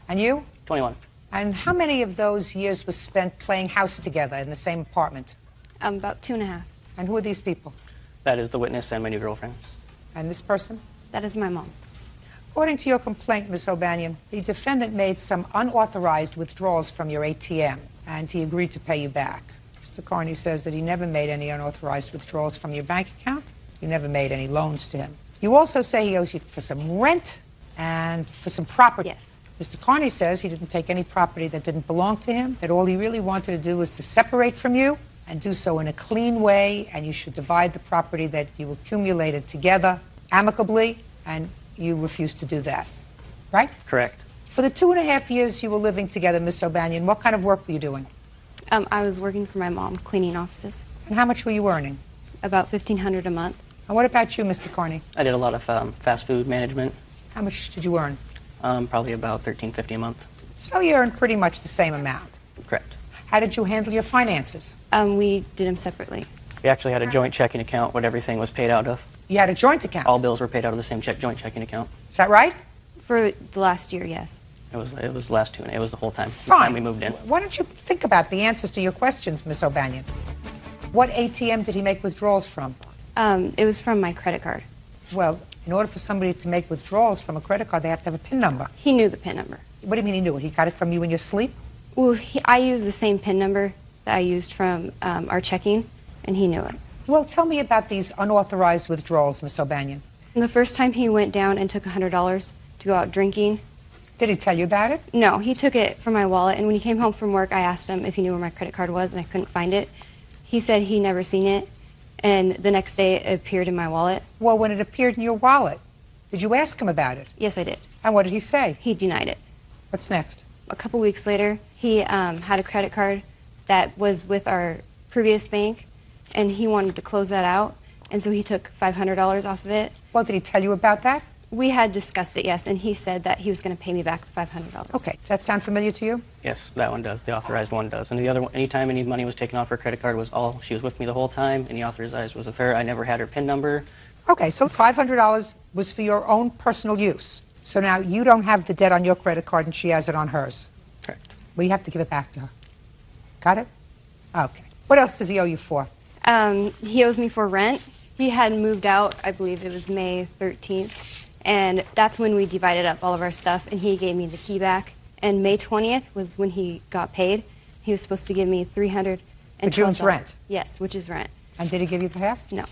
And you? 21. And how many of those years was spent playing house together in the same apartment? About 2.5. And who are these people? That is the witness and my new girlfriend. And this person? That is my mom. According to your complaint, Ms. O'Banion, the defendant made some unauthorized withdrawals from your ATM, and he agreed to pay you back. Mr. Carney says that he never made any unauthorized withdrawals from your bank account. You never made any loans to him. You also say he owes you for some rent and for some property. Yes. Mr. Carney says he didn't take any property that didn't belong to him, that all he really wanted to do was to separate from you and do so in a clean way, and you should divide the property that you accumulated together amicably, and you refused to do that, right? Correct. For the 2.5 years you were living together, Miss O'Banion, what kind of work were you doing? I was working for my mom, cleaning offices. And how much were you earning? About $1,500 a month. And what about you, Mr. Carney? I did a lot of fast food management. How much did you earn? Probably about $13.50 a month. So you earned pretty much the same amount. Correct. How did you handle your finances? We did them separately. We actually had a joint checking account what everything was paid out of. You had a joint account? All bills were paid out of the same joint checking account. Is that right? For the last year, yes. It was last 2, and it was the whole time. Fine. The time we moved in. Why don't you think about the answers to your questions, Miss O'Banion? What ATM did he make withdrawals from? It was from my credit card. Well, in order for somebody to make withdrawals from a credit card, they have to have a PIN number. He knew the PIN number. What do you mean he knew it? He got it from you in your sleep? Well, I used the same PIN number that I used from our checking, and he knew it. Well, tell me about these unauthorized withdrawals, Miss O'Banion. The first time he went down and took $100 to go out drinking. Did he tell you about it? No, he took it from my wallet, and when he came home from work, I asked him if he knew where my credit card was, and I couldn't find it. He said he never seen it, and the next day it appeared in my wallet. Well, when it appeared in your wallet, did you ask him about it? Yes, I did. And what did he say? He denied it. What's next? A couple weeks later, he had a credit card that was with our previous bank, and he wanted to close that out, and so he took $500 off of it. Well, did he tell you about that? We had discussed it, yes, and he said that he was going to pay me back the $500. Okay. Does that sound familiar to you? Yes, that one does. The authorized one does. And the other one, anytime any money was taken off her credit card, she was with me the whole time, and the authorized was with her. I never had her PIN number. Okay, so $500 was for your own personal use. So now you don't have the debt on your credit card and she has it on hers. Correct. Well, you have to give it back to her. Got it? Okay. What else does he owe you for? He owes me for rent. He had moved out, I believe it was May 13th, and that's when we divided up all of our stuff, and he gave me the key back. And May 20th was when he got paid. He was supposed to give me $312. For June's rent? Yes, which is rent. And did he give you the half? No.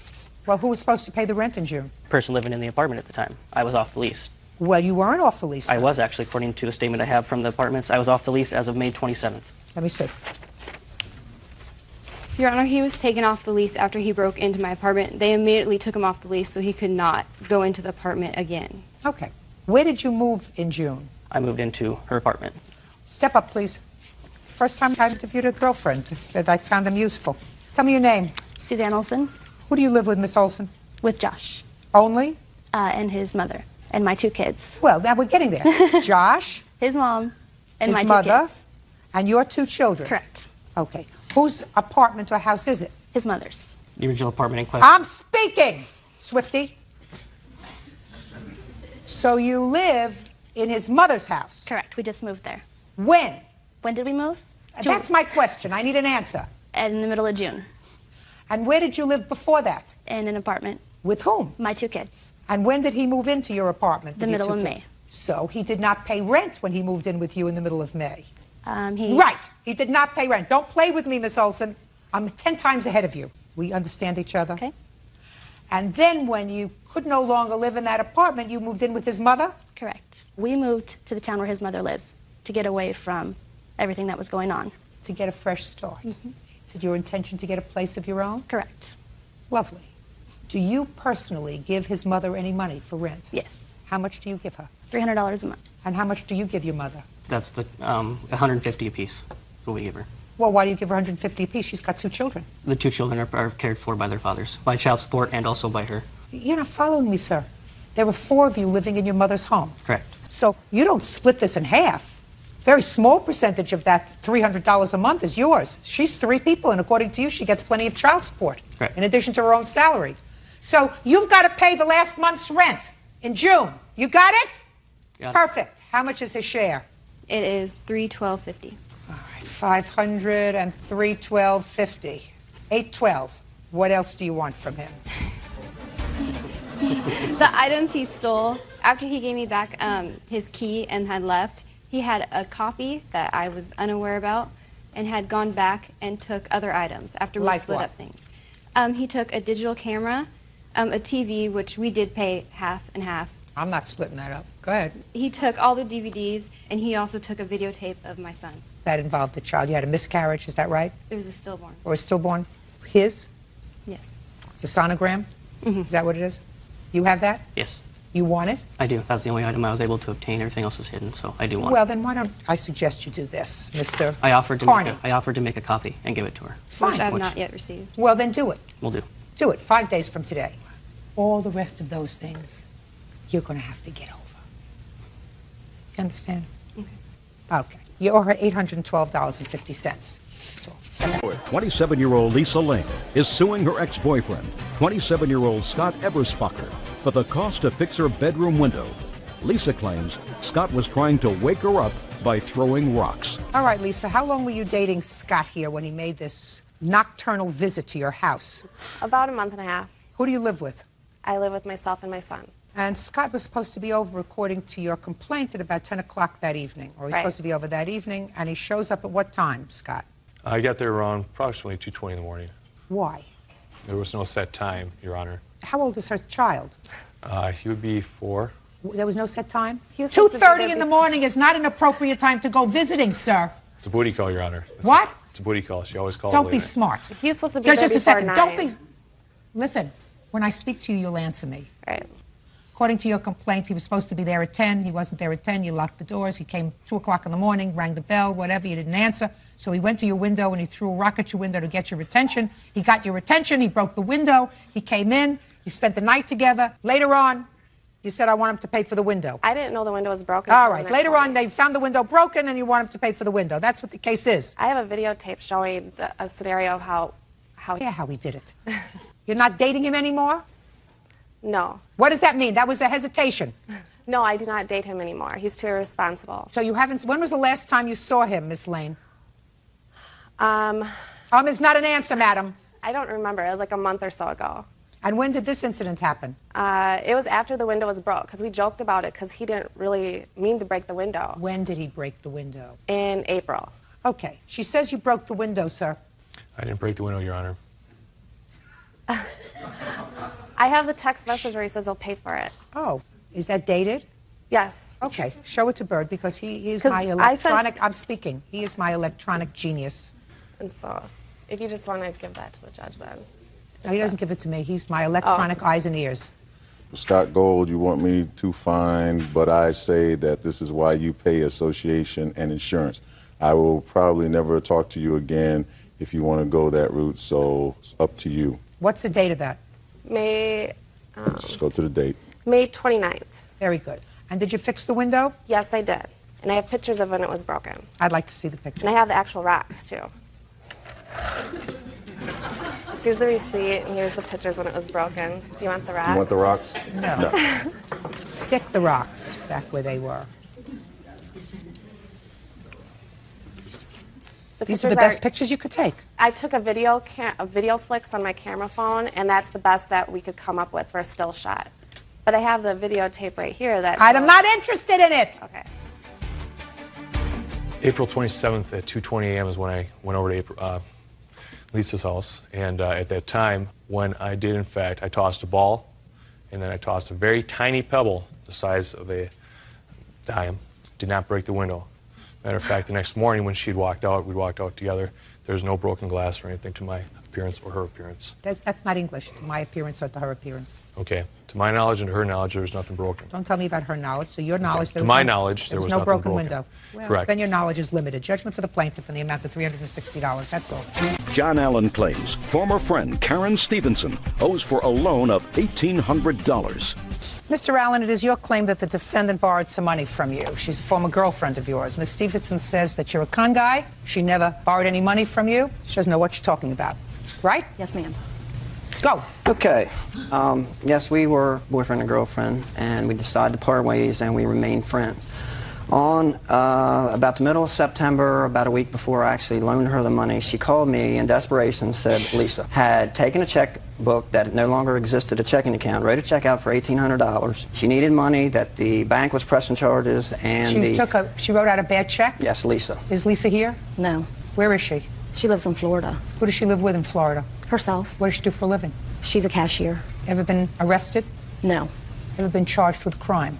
Well, who was supposed to pay the rent in June? Person living in the apartment at the time. I was off the lease. Well, you weren't off the lease. I was actually, according to the statement I have from the apartments, I was off the lease as of May 27th. Let me see. Your Honor, he was taken off the lease after he broke into my apartment. They immediately took him off the lease so he could not go into the apartment again. Okay. Where did you move in June? I moved into her apartment. Step up, please. First time I interviewed a girlfriend that I found them useful. Tell me your name. Suzanne Olson. Who do you live with, Miss Olson? With Josh. Only? And his mother. And my 2 kids. Well, now we're getting there. Josh. His mom. And his my 2 mother. kids. And your 2 children. Correct. Okay. Whose apartment or house is it? His mother's. The original apartment in question. I'm speaking, Swifty. So you live in his mother's house? Correct. We just moved there. When? When did we move? That's my question. I need an answer. In the middle of June. And where did you live before that? In an apartment. With whom? My 2 kids. And when did he move into your apartment? The with your middle 2 of kids? May. So he did not pay rent when he moved in with you in the middle of May? He... Right. He did not pay rent. Don't play with me, Miss Olson. I'm 10 times ahead of you. We understand each other? Okay. And then when you could no longer live in that apartment, you moved in with his mother? Correct. We moved to the town where his mother lives to get away from everything that was going on. To get a fresh start. Is it your intention to get a place of your own? Correct. Lovely. Do you personally give his mother any money for rent? Yes. How much do you give her? $300 a month. And how much do you give your mother? That's the $150 apiece. What we give her. Well, why do you give her $150 apiece? She's got 2 children. The 2 children are cared for by their fathers, by child support and also by her. You're not following me, sir. There were 4 of you living in your mother's home. Correct. So you don't split this in half. Very small percentage of that $300 a month is yours. She's 3 people, and according to you, she gets plenty of child support, Correct. in addition to her own salary. So you've got to pay the last month's rent in June. You got it? Got it. Perfect. How much is his share? It is $312.50. All right, 500 and 312.50. 812. What else do you want from him? The items he stole, after he gave me back his key and had left, he had a copy that I was unaware about and had gone back and took other items after we split up things. He took a digital camera, a TV, which we did pay half and half. I'm not splitting that up. Go ahead. He took all the DVDs, and he also took a videotape of my son. That involved the child. You had a miscarriage, is that right? It was a stillborn. Or a stillborn? His? Yes. It's a sonogram? Mm-hmm. Is that what it is? You have that? Yes. You want it? I do. That's the only item I was able to obtain. Everything else was hidden, so I do want Well, it. then why don't I suggest you do this, Mr. I offered Carney. to make a copy and give it to her. Which I have Which- not yet received. Well, then do it. We'll do. Do it 5 days from today. All the rest of those things, you're going to have to get over. You understand? Okay. You owe her $812.50. That's all. Step back. 27-year-old Lisa Lane is suing her ex-boyfriend, 27-year-old Scott Eberspacher, for the cost to fix her bedroom window. Lisa claims Scott was trying to wake her up by throwing rocks. All right, Lisa, how long were you dating Scott here when he made this nocturnal visit to your house? About a month and a half. Who do you live with? I live with myself and my son. And Scott was supposed to be over, according to your complaint, at about 10 o'clock that evening. Or he's Right. supposed to be over that evening, and he shows up at what time, Scott? I got there around approximately 2:20 in the morning. Why? There was no set time, Your Honor. How old is her child? He would be 4. There was no set time? He was supposed to be 2:30 there in the before- morning is not an appropriate time to go visiting, sir. It's a booty call, Your Honor. What? It's a booty call. She always calls Don't be late. smart. He was supposed to be Just there a before second. 9. Don't be. Listen, when I speak to you, you'll answer me. Right. According to your complaint, he was supposed to be there at 10. He wasn't there at 10. You locked the doors. He came 2 o'clock in the morning, rang the bell, whatever. You didn't answer. So he went to your window and he threw a rock at your window to get your attention. He got your attention. He broke the window. He came in. You spent the night together. Later on, you said, I want him to pay for the window. I didn't know the window was broken. All until the right. next Later on, morning. they found the window broken and you want him to pay for the window. That's what the case is. I have a videotape showing a scenario of how Yeah, how he did it. You're not dating him anymore? No. What does that mean? That was a hesitation. No, I do not date him anymore. He's too irresponsible. So you haven't. When was the last time you saw him, Miss Lane? Is not an answer, madam. I don't remember. It was like a month or so ago. And when did this incident happen? It was after the window was broke, because we joked about it, because he didn't really mean to break the window. When did he break the window? In April. Okay. She says you broke the window, sir. I didn't break the window, Your Honor. I have the text message where he says he'll pay for it. Oh, is that dated? Yes. Okay. Show it to Bird because he is 'Cause my I electronic. sent- I'm speaking. He is my electronic genius. And so, if you just want to give that to the judge, then. No, he doesn't give it to me. He's my electronic eyes and ears. Scott Gold, you want me to find, but I say that this is why you pay association and insurance. I will probably never talk to you again if you want to go that route, so it's up to you. What's the date of that? May Just go to the date. May 29th. Very good. And did you fix the window? Yes, I did. And I have pictures of when it was broken. I'd like to see the picture. And I have the actual rocks, too. Here's the receipt, and here's the pictures when it was broken. Do you want the rocks? You want the rocks? No. Stick the rocks back where they were. These are the best pictures you could take. I took a video flicks on my camera phone, and that's the best that we could come up with for a still shot. But I have the videotape right here that I'm shows- not interested in it. Okay. April 27th at 2:20 a.m. is when I went over to Lisa's house. And at that time, when I did, in fact, I tossed a ball, and then I tossed a very tiny pebble the size of a dime. Did not break the window. Matter of fact, the next morning when she'd walked out, we walked out together, there was no broken glass or anything to my appearance or her appearance. That's not English, to my appearance or to her appearance. Okay. To my knowledge and to her knowledge, there was nothing broken. Don't tell me about her knowledge. So your knowledge, To there was my no, knowledge, there was no nothing broken broken. window. Well, Correct. Then your knowledge is limited. Judgment for the plaintiff in the amount of $360. That's all. John Allen claims former friend Karen Stevenson owes for a loan of $1,800. Mr. Allen, it is your claim that the defendant borrowed some money from you. She's a former girlfriend of yours. Ms. Stevenson says that you're a con guy. She never borrowed any money from you. She doesn't know what you're talking about. Right? Yes, ma'am. Go. Okay. Yes, we were boyfriend and girlfriend, and we decided to part ways, and we remained friends. On about the middle of September, about a week before I actually loaned her the money, she called me in desperation, said Lisa had taken a checkbook that no longer existed, a checking account, wrote a check out for $1,800. She needed money, that the bank was pressing charges, and she wrote out a bad check? Yes, Lisa. Is Lisa here? No. Where is she? She lives in Florida. Who does she live with in Florida? Herself. What does she do for a living? She's a cashier. Ever been arrested? No. Ever been charged with crime?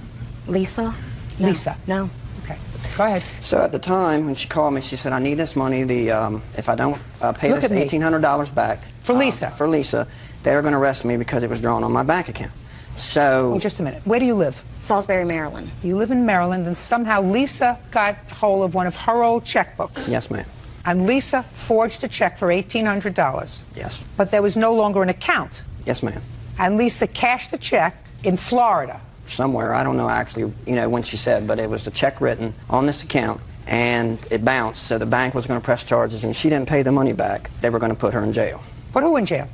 Lisa? No. Lisa? No. Okay. Go ahead. So at the time, when she called me, she said, I need this money. If I don't pay this $1,800 back. For Lisa? For Lisa, they're going to arrest me because it was drawn on my bank account. So... Oh, just a minute. Where do you live? Salisbury, Maryland. You live in Maryland, and somehow Lisa got hold of one of her old checkbooks. Yes, ma'am. And Lisa forged a check for $1,800. Yes. But there was no longer an account. Yes, ma'am. And Lisa cashed a check in Florida. Somewhere, I don't know actually, when she said, but it was a check written on this account, and it bounced, so the bank was going to press charges, and if she didn't pay the money back, they were going to put her in jail. Put who in jail?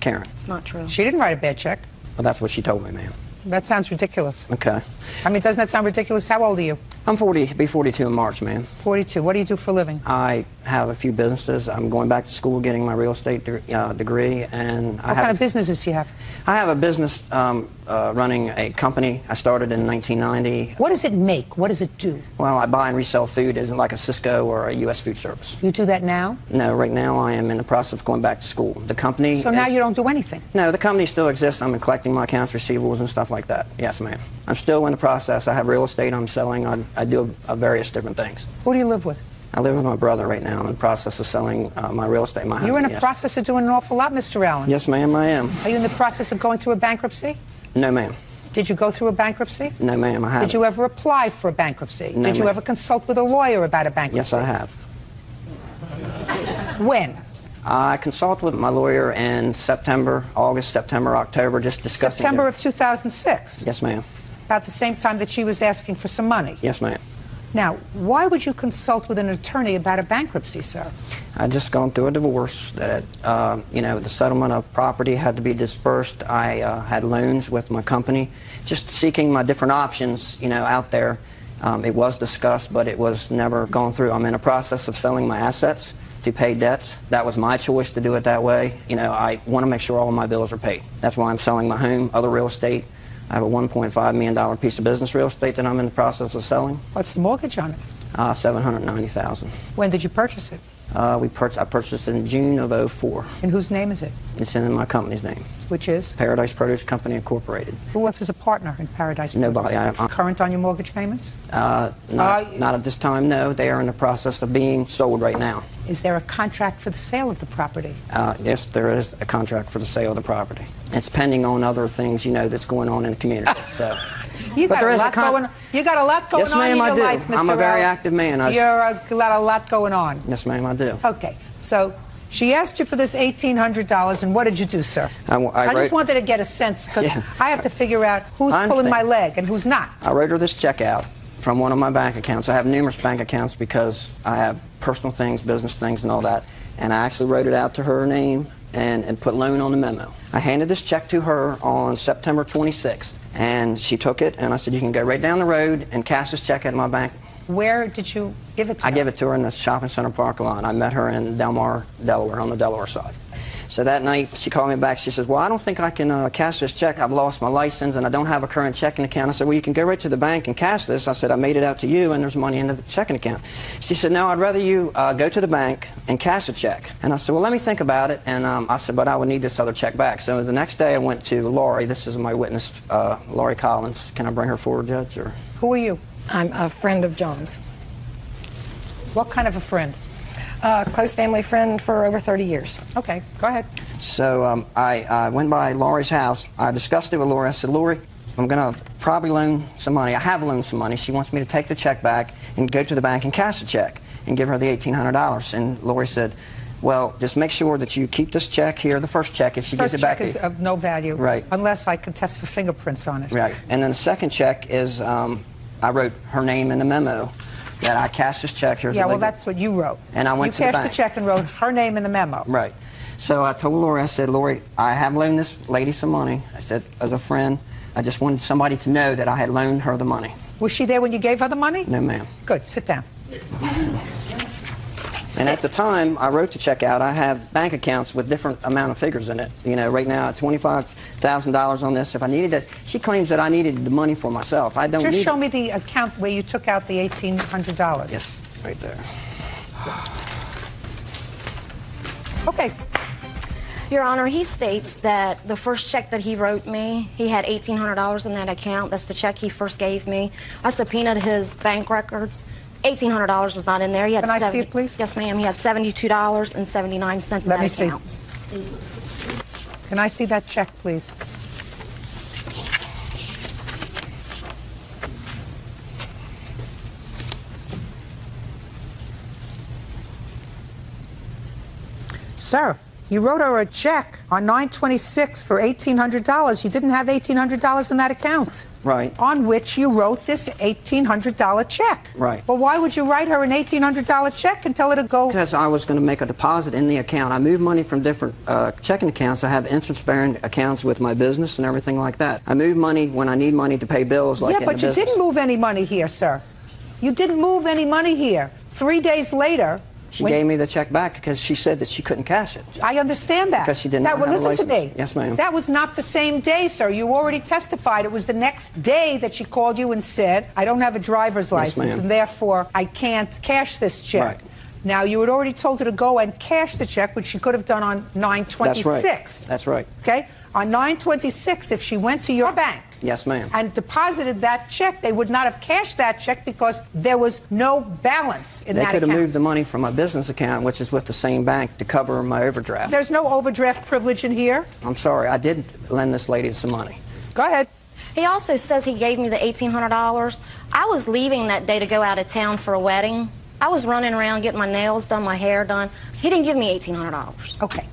Karen. It's not true. She didn't write a bad check. Well, that's what she told me, ma'am. That sounds ridiculous. Okay. I mean, doesn't that sound ridiculous? How old are you? I'm 40, be 42 in March, ma'am. 42. What do you do for a living? I have a few businesses. I'm going back to school, getting my real estate degree, and What kind of businesses do you have? I have a business running a company. I started in 1990. What does it make? What does it do? Well, I buy and resell food. Isn't like a Cisco or a U.S. food service. You do that now? No, right now I am in the process of going back to school. The company. So now you don't do anything? No, the company still exists. I'm collecting my accounts receivables and stuff like that. Yes, ma'am. I'm still in the process. I have real estate I'm selling. I do various different things. Who do you live with? I live with my brother right now. I'm in the process of selling my real estate. My You're home, in a process of doing an awful lot, Mr. Allen. Yes, ma'am, I am. Are you in the process of going through a bankruptcy? No, ma'am. Did you go through a bankruptcy? No, ma'am, I haven't. Did you ever apply for a bankruptcy? No, Did you ma'am. ever consult with a lawyer about a bankruptcy? Yes, I have. When? I consulted with my lawyer in August, September, October, just discussing. September of 2006? Yes, ma'am. About the same time that she was asking for some money? Yes, ma'am. Now, why would you consult with an attorney about a bankruptcy, sir? I just gone through a divorce. That the settlement of property had to be dispersed. I had loans with my company, just seeking my different options, out there. It was discussed, but it was never gone through. I'm in a process of selling my assets to pay debts. That was my choice to do it that way. I want to make sure all of my bills are paid. That's why I'm selling my home, other real estate. I have a $1.5 million piece of business real estate that I'm in the process of selling. What's the mortgage on it? $790,000. When did you purchase it? I purchased it in June of '04. In whose name is it? It's in my company's name. Which is? Paradise Produce Company Incorporated. Who else is a partner in Paradise Produce? Nobody. Current on your mortgage payments? Not at this time, no. They are in the process of being sold right now. Is there a contract for the sale of the property? Yes, there is a contract for the sale of the property. It's pending on other things, that's going on in the community. So. You got a lot going on in Yes, ma'am, your I do. life, Mr. I'm a very Allen. active man. You're a lot going on. Yes, ma'am, I do. Okay, so she asked you for this $1,800, and what did you do, sir? I just wanted to get a sense, because I have to figure out who's pulling my leg and who's not. I wrote her this check out from one of my bank accounts. I have numerous bank accounts because I have personal things, business things, and all that. And I actually wrote it out to her name and put loan on the memo. I handed this check to her on September 26th, and she took it, and I said, you can go right down the road and cash this check at my bank. Where did you give it to her? I gave it to her in the shopping center parking lot. I met her in Del Mar, Delaware, on the Delaware side. So that night, she called me back. She says, well, I don't think I can cash this check. I've lost my license, and I don't have a current checking account. I said, well, you can go right to the bank and cash this. I said, I made it out to you, and there's money in the checking account. She said, no, I'd rather you go to the bank and cash a check. And I said, well, let me think about it. And I said, but I would need this other check back. So the next day, I went to Lori. This is my witness, Lori Collins. Can I bring her forward, Judge? Or? Who are you? I'm a friend of John's. What kind of a friend? Close family friend for over 30 years. Okay, go ahead. So I went by Lori's house. I discussed it with Lori. I said, Lori, I'm going to probably loan some money. I have loaned some money. She wants me to take the check back and go to the bank and cash the check and give her the $1,800. And Lori said, well, just make sure that you keep this check here, the first check, if she gives it back to you. First check is of no value. Right. Unless I can test for fingerprints on it. Right. And then the second check is, I wrote her name in the memo that I cashed this check. Here's yeah, well, that's what you wrote. And I went to the bank. You cashed the check and wrote her name in the memo. Right. So I told Lori, I said, Lori, I have loaned this lady some money. I said, as a friend, I just wanted somebody to know that I had loaned her the money. Was she there when you gave her the money? No, ma'am. Good. Sit down. And at the time I wrote the check out, I have bank accounts with different amount of figures in it. You know, right now, $25,000 on this. If I needed it, she claims that I needed the money for myself. I don't need it. Just show me the account where you took out the $1,800. Yes, right there. Okay. Your Honor, he states that the first check that he wrote me, he had $1,800 in that account. That's the check he first gave me. I subpoenaed his bank records. $1,800 was not in there. He had Can I see it, please? Yes, ma'am. He had $72.79 in Let me that account. see. Can I see that check, please? Sir, you wrote her a check on 9/26 for $1,800. You didn't have $1,800 in that account. Right. On which you wrote this $1,800 check. Right. Well, why would you write her an $1,800 check and tell her to go? Because I was going to make a deposit in the account. I moved money from different checking accounts. I have interest-bearing accounts with my business and everything like that. I move money when I need money to pay bills like Yeah, in but the you business. didn't move any money here, sir. You didn't move any money here. 3 days later... She gave me the check back because she said that she couldn't cash it. I understand that. Because she did not have a listen to license. me. Yes, ma'am. That was not the same day, sir. You already testified. It was the next day that she called you and said, I don't have a driver's license, ma'am. and therefore I can't cash this check. Right. Now, you had already told her to go and cash the check, which she could have done on 9/26. That's right. That's right. Okay? On 9/26, if she went to your bank, Yes, ma'am. and deposited that check, they would not have cashed that check because there was no balance in They that could have account. moved the money from my business account, which is with the same bank, to cover my overdraft. There's no overdraft privilege in here. I'm sorry, I did lend this lady some money. Go ahead. He also says he gave me the $1,800. I was leaving that day to go out of town for a wedding. I was running around getting my nails done, my hair done. He didn't give me $1,800. Okay.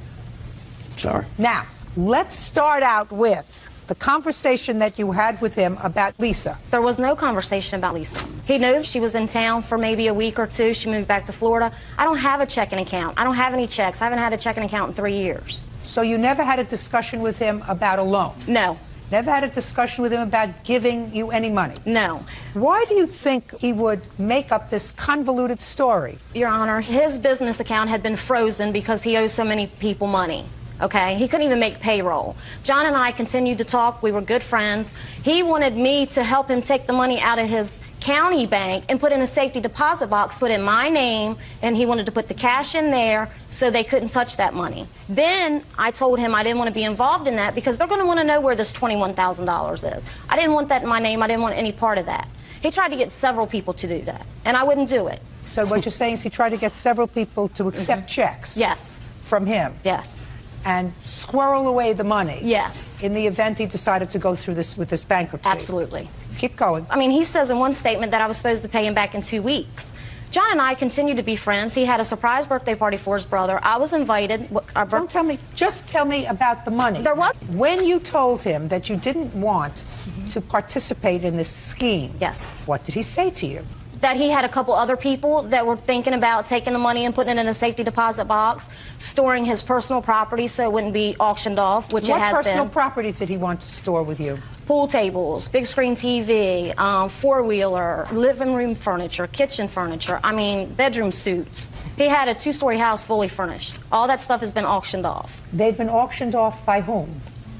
Sorry. Now, let's start out with the conversation that you had with him about Lisa. There was no conversation about Lisa. He knows she was in town for maybe a week or two. She moved back to Florida. I don't have a checking account. I don't have any checks. I haven't had a checking account in 3 years. So you never had a discussion with him about a loan? No. Never had a discussion with him about giving you any money? No. Why do you think he would make up this convoluted story? Your Honor, his business account had been frozen because he owes so many people money. Okay, he couldn't even make payroll. John and I continued to talk. We were good friends. He wanted me to help him take the money out of his county bank and put in a safety deposit box, put in my name, and he wanted to put the cash in there so they couldn't touch that money. Then I told him I didn't want to be involved in that because they're going to want to know where this $21,000 is. I didn't want that in my name. I didn't want any part of that. He tried to get several people to do that, and I wouldn't do it. So what you're saying is he tried to get several people to accept checks? Yes. From him? Yes. And squirrel away the money? Yes. In the event he decided to go through this with this bankruptcy? Absolutely. Keep going. I mean, he says in one statement that I was supposed to pay him back in 2 weeks. John and I continued to be friends. He had a surprise birthday party for his brother. I was invited. Don't tell me. Just tell me about the money. There was. When you told him that you didn't want to participate in this scheme, yes, what did he say to you? That he had a couple other people that were thinking about taking the money and putting it in a safety deposit box, storing his personal property so it wouldn't be auctioned off, which it has been. What personal property did he want to store with you? Pool tables, big screen TV, four-wheeler, living room furniture, kitchen furniture, I mean, bedroom suits. He had a 2-story house fully furnished. All that stuff has been auctioned off. They've been auctioned off by whom?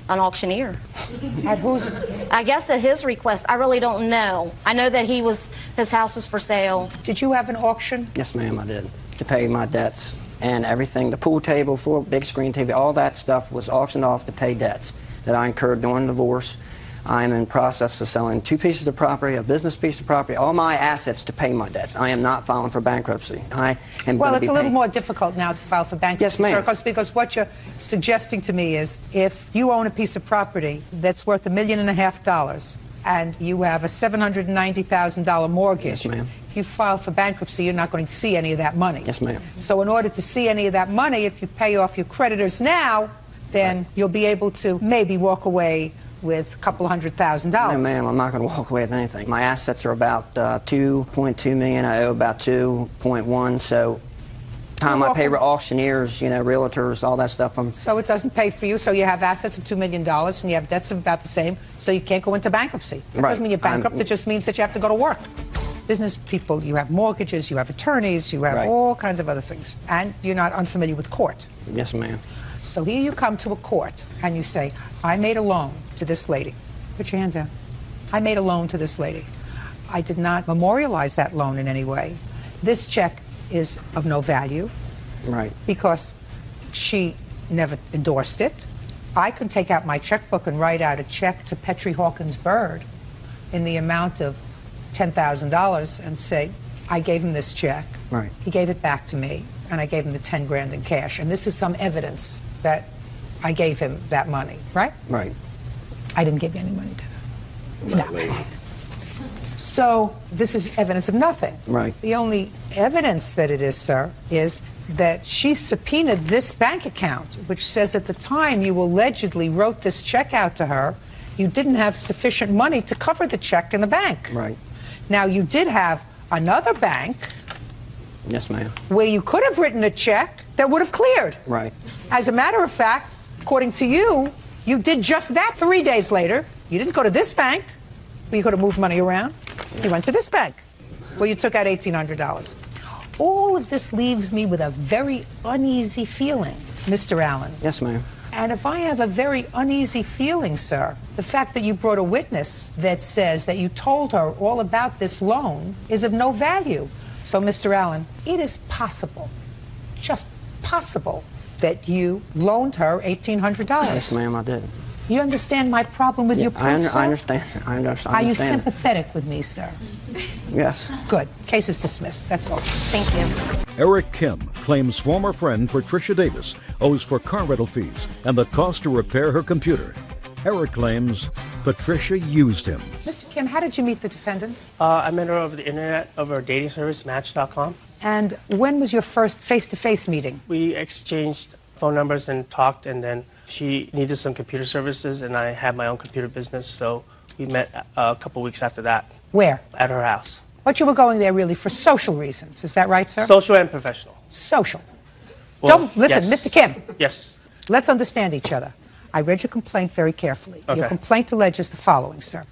An auctioneer. At whose? I guess at his request. I really don't know. I know that his house was for sale. Did you have an auction? Yes, ma'am, I did. To pay my debts and everything. The pool table, full big screen TV, all that stuff was auctioned off to pay debts that I incurred during the divorce. I am in process of selling 2 pieces of property, a business piece of property, all my assets to pay my debts. I am not filing for bankruptcy. I am Well, going to it's be a little paying. more difficult now to file for bankruptcy, Yes, ma'am. sir, because what you're suggesting to me is if you own a piece of property that's worth $1.5 million and you have a $790,000 mortgage, Yes, ma'am. if you file for bankruptcy, you're not going to see any of that money. Yes, ma'am. So in order to see any of that money, if you pay off your creditors now, then you'll be able to maybe walk away with a couple $100,000. No, ma'am, I'm not going to walk away with anything. My assets are about $2.2 million. I owe about $2.1, so time I pay auctioneers, you know, realtors, all that stuff. So it doesn't pay for you, so you have assets of $2 million and you have debts of about the same, so you can't go into bankruptcy. That doesn't mean you're bankrupt, it just means that you have to go to work. Business people, you have mortgages, you have attorneys, you have all kinds of other things, and you're not unfamiliar with court. Yes, ma'am. So here you come to a court and you say, I made a loan to this lady. Put your hand down. I made a loan to this lady. I did not memorialize that loan in any way. This check is of no value. Right. Because she never endorsed it. I can take out my checkbook and write out a check to Petrie Hawkins Bird in the amount of $10,000 and say, I gave him this check. Right. He gave it back to me, and I gave him the 10 grand in cash. And this is some evidence that I gave him that money, right? Right. I didn't give you any money to that. No. So this is evidence of nothing. Right. The only evidence that it is, sir, is that she subpoenaed this bank account, which says at the time you allegedly wrote this check out to her, you didn't have sufficient money to cover the check in the bank. Right. Now, you did have another bank. Yes, ma'am. Where you could have written a check that would have cleared. Right. As a matter of fact, according to you, you did just that 3 days later. You didn't go to this bank, where you could have moved money around. You went to this bank, where you took out $1,800. All of this leaves me with a very uneasy feeling, Mr. Allen. Yes, ma'am. And if I have a very uneasy feeling, sir, the fact that you brought a witness that says that you told her all about this loan is of no value. So, Mr. Allen, it is possible, just possible, that you loaned her $1,800. Yes, ma'am, I did. You understand my problem with your proof, sir? I understand. I understand. Are you sympathetic with me, sir? Yes. Good. Case is dismissed. That's all. Thank you. Eric Kim claims former friend Patricia Davis owes for car rental fees and the cost to repair her computer. Eric claims Patricia used him. Mr. Kim, how did you meet the defendant? I met her over the internet, over a dating service, Match.com. And when was your first face-to-face meeting? We exchanged phone numbers and talked, and then she needed some computer services, and I had my own computer business, so we met a couple weeks after that. Where? At her house. But you were going there really for social reasons, is that right, sir? Social and professional. Social. Well, Don't listen, yes. Mr. Kim. Yes. Let's understand each other. I read your complaint very carefully. Okay. Your complaint alleges the following, sir.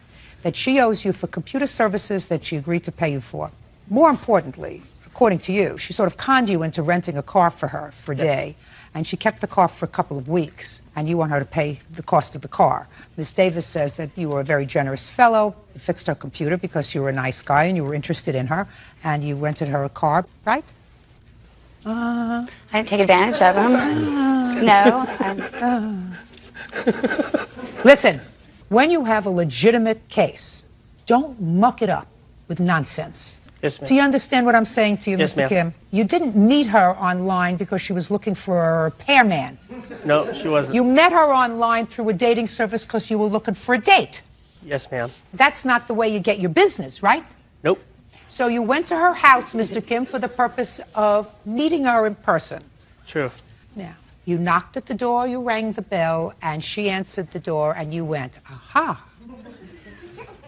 That she owes you for computer services that she agreed to pay you for. More importantly, according to you, she sort of conned you into renting a car for her for a day, and she kept the car for a couple of weeks, and you want her to pay the cost of the car. Ms. Davis says that you were a very generous fellow, you fixed her computer because you were a nice guy and you were interested in her, and you rented her a car, right? I didn't take advantage of him. No. Listen, when you have a legitimate case, don't muck it up with nonsense. Yes, ma'am. Do you understand what I'm saying to you, Yes, Mr. ma'am. Kim? You didn't meet her online because she was looking for a repairman. No, she wasn't. You met her online through a dating service because you were looking for a date. Yes, ma'am. That's not the way you get your business, right? Nope. So you went to her house, Mr. Kim, for the purpose of meeting her in person. True. Now, you knocked at the door, you rang the bell, and she answered the door, and you went, aha.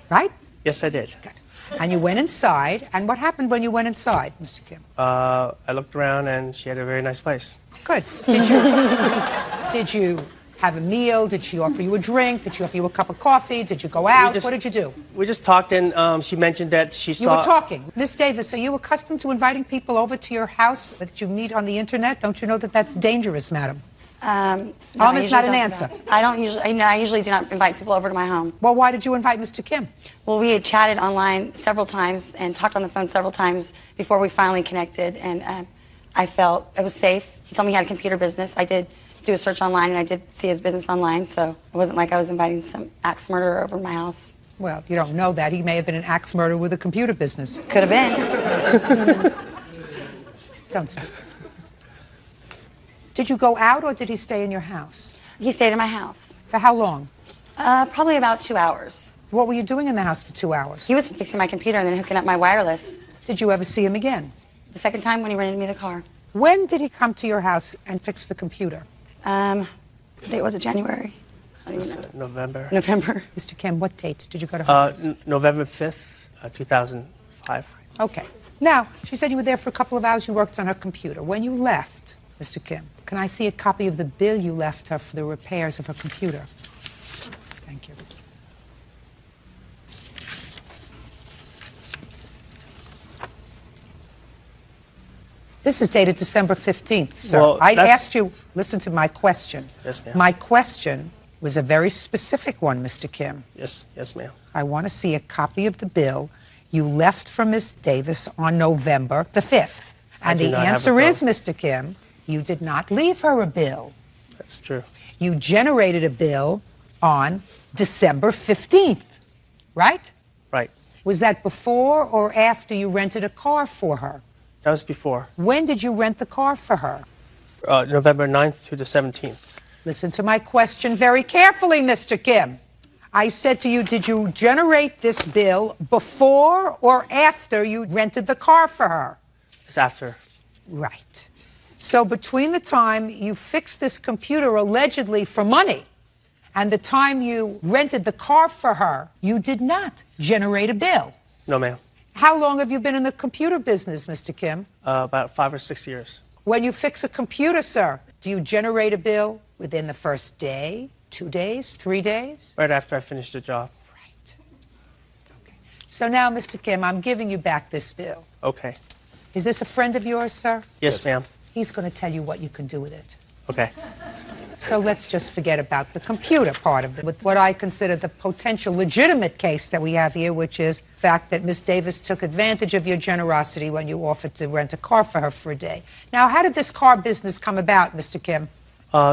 Right? Yes, I did. Good. And you went inside, and what happened when you went inside, Mr. Kim? I looked around, and she had a very nice place. Good. Did you have a meal? Did she offer you a drink? Did she offer you a cup of coffee? Did you go out? What did you do? We just talked, and she mentioned that she saw... You were talking. Miss Davis, are you accustomed to inviting people over to your house that you meet on the internet? Don't you know that that's dangerous, madam? No, Is not an answer. I don't usually. No, I usually do not invite people over to my home. Well, why did you invite Mr. Kim? Well, we had chatted online several times and talked on the phone several times before we finally connected, and I felt it was safe. He told me he had a computer business. I did do a search online, and I did see his business online, so it wasn't like I was inviting some axe murderer over to my house. Well, you don't know that. He may have been an axe murderer with a computer business. Could have been. Don't speak. Did you go out, or did he stay in your house? He stayed in my house. For how long? Probably about 2 hours. What were you doing in the house for 2 hours? He was fixing my computer and then hooking up my wireless. Did you ever see him again? The second time when he rented me the car. When did he come to your house and fix the computer? What date was it? January? November. November. Mr. Kim, what date did you go to her house? November 5th, 2005. Okay. Now, she said you were there for a couple of hours. You worked on her computer. When you left, Mr. Kim, can I see a copy of the bill you left her for the repairs of her computer? Thank you. This is dated December 15th, sir. Well, I asked you, listen to my question. Yes, ma'am. My question was a very specific one, Mr. Kim. Yes, ma'am. I want to see a copy of the bill you left for Miss Davis on November the 5th. And the answer is, Mr. Kim, you did not leave her a bill. That's true. You generated a bill on December 15th, right? Right. Was that before or after you rented a car for her? That was before. When did you rent the car for her? November 9th to the 17th. Listen to my question very carefully, Mr. Kim. I said to you, did you generate this bill before or after you rented the car for her? It's after. Right. So between the time you fixed this computer allegedly for money and the time you rented the car for her, you did not generate a bill. No, ma'am. How long have you been in the computer business, Mr. Kim? About 5 or 6 years. When you fix a computer, sir, do you generate a bill within the first day, 2 days, 3 days? Right after I finished the job. Right. Okay. So now, Mr. Kim, I'm giving you back this bill. Okay. Is this a friend of yours, sir? Yes, ma'am. He's going to tell you what you can do with it. Okay. So let's just forget about the computer part of it, with what I consider the potential legitimate case that we have here, which is the fact that Miss Davis took advantage of your generosity when you offered to rent a car for her for a day. Now, how did this car business come about, Mr. Kim?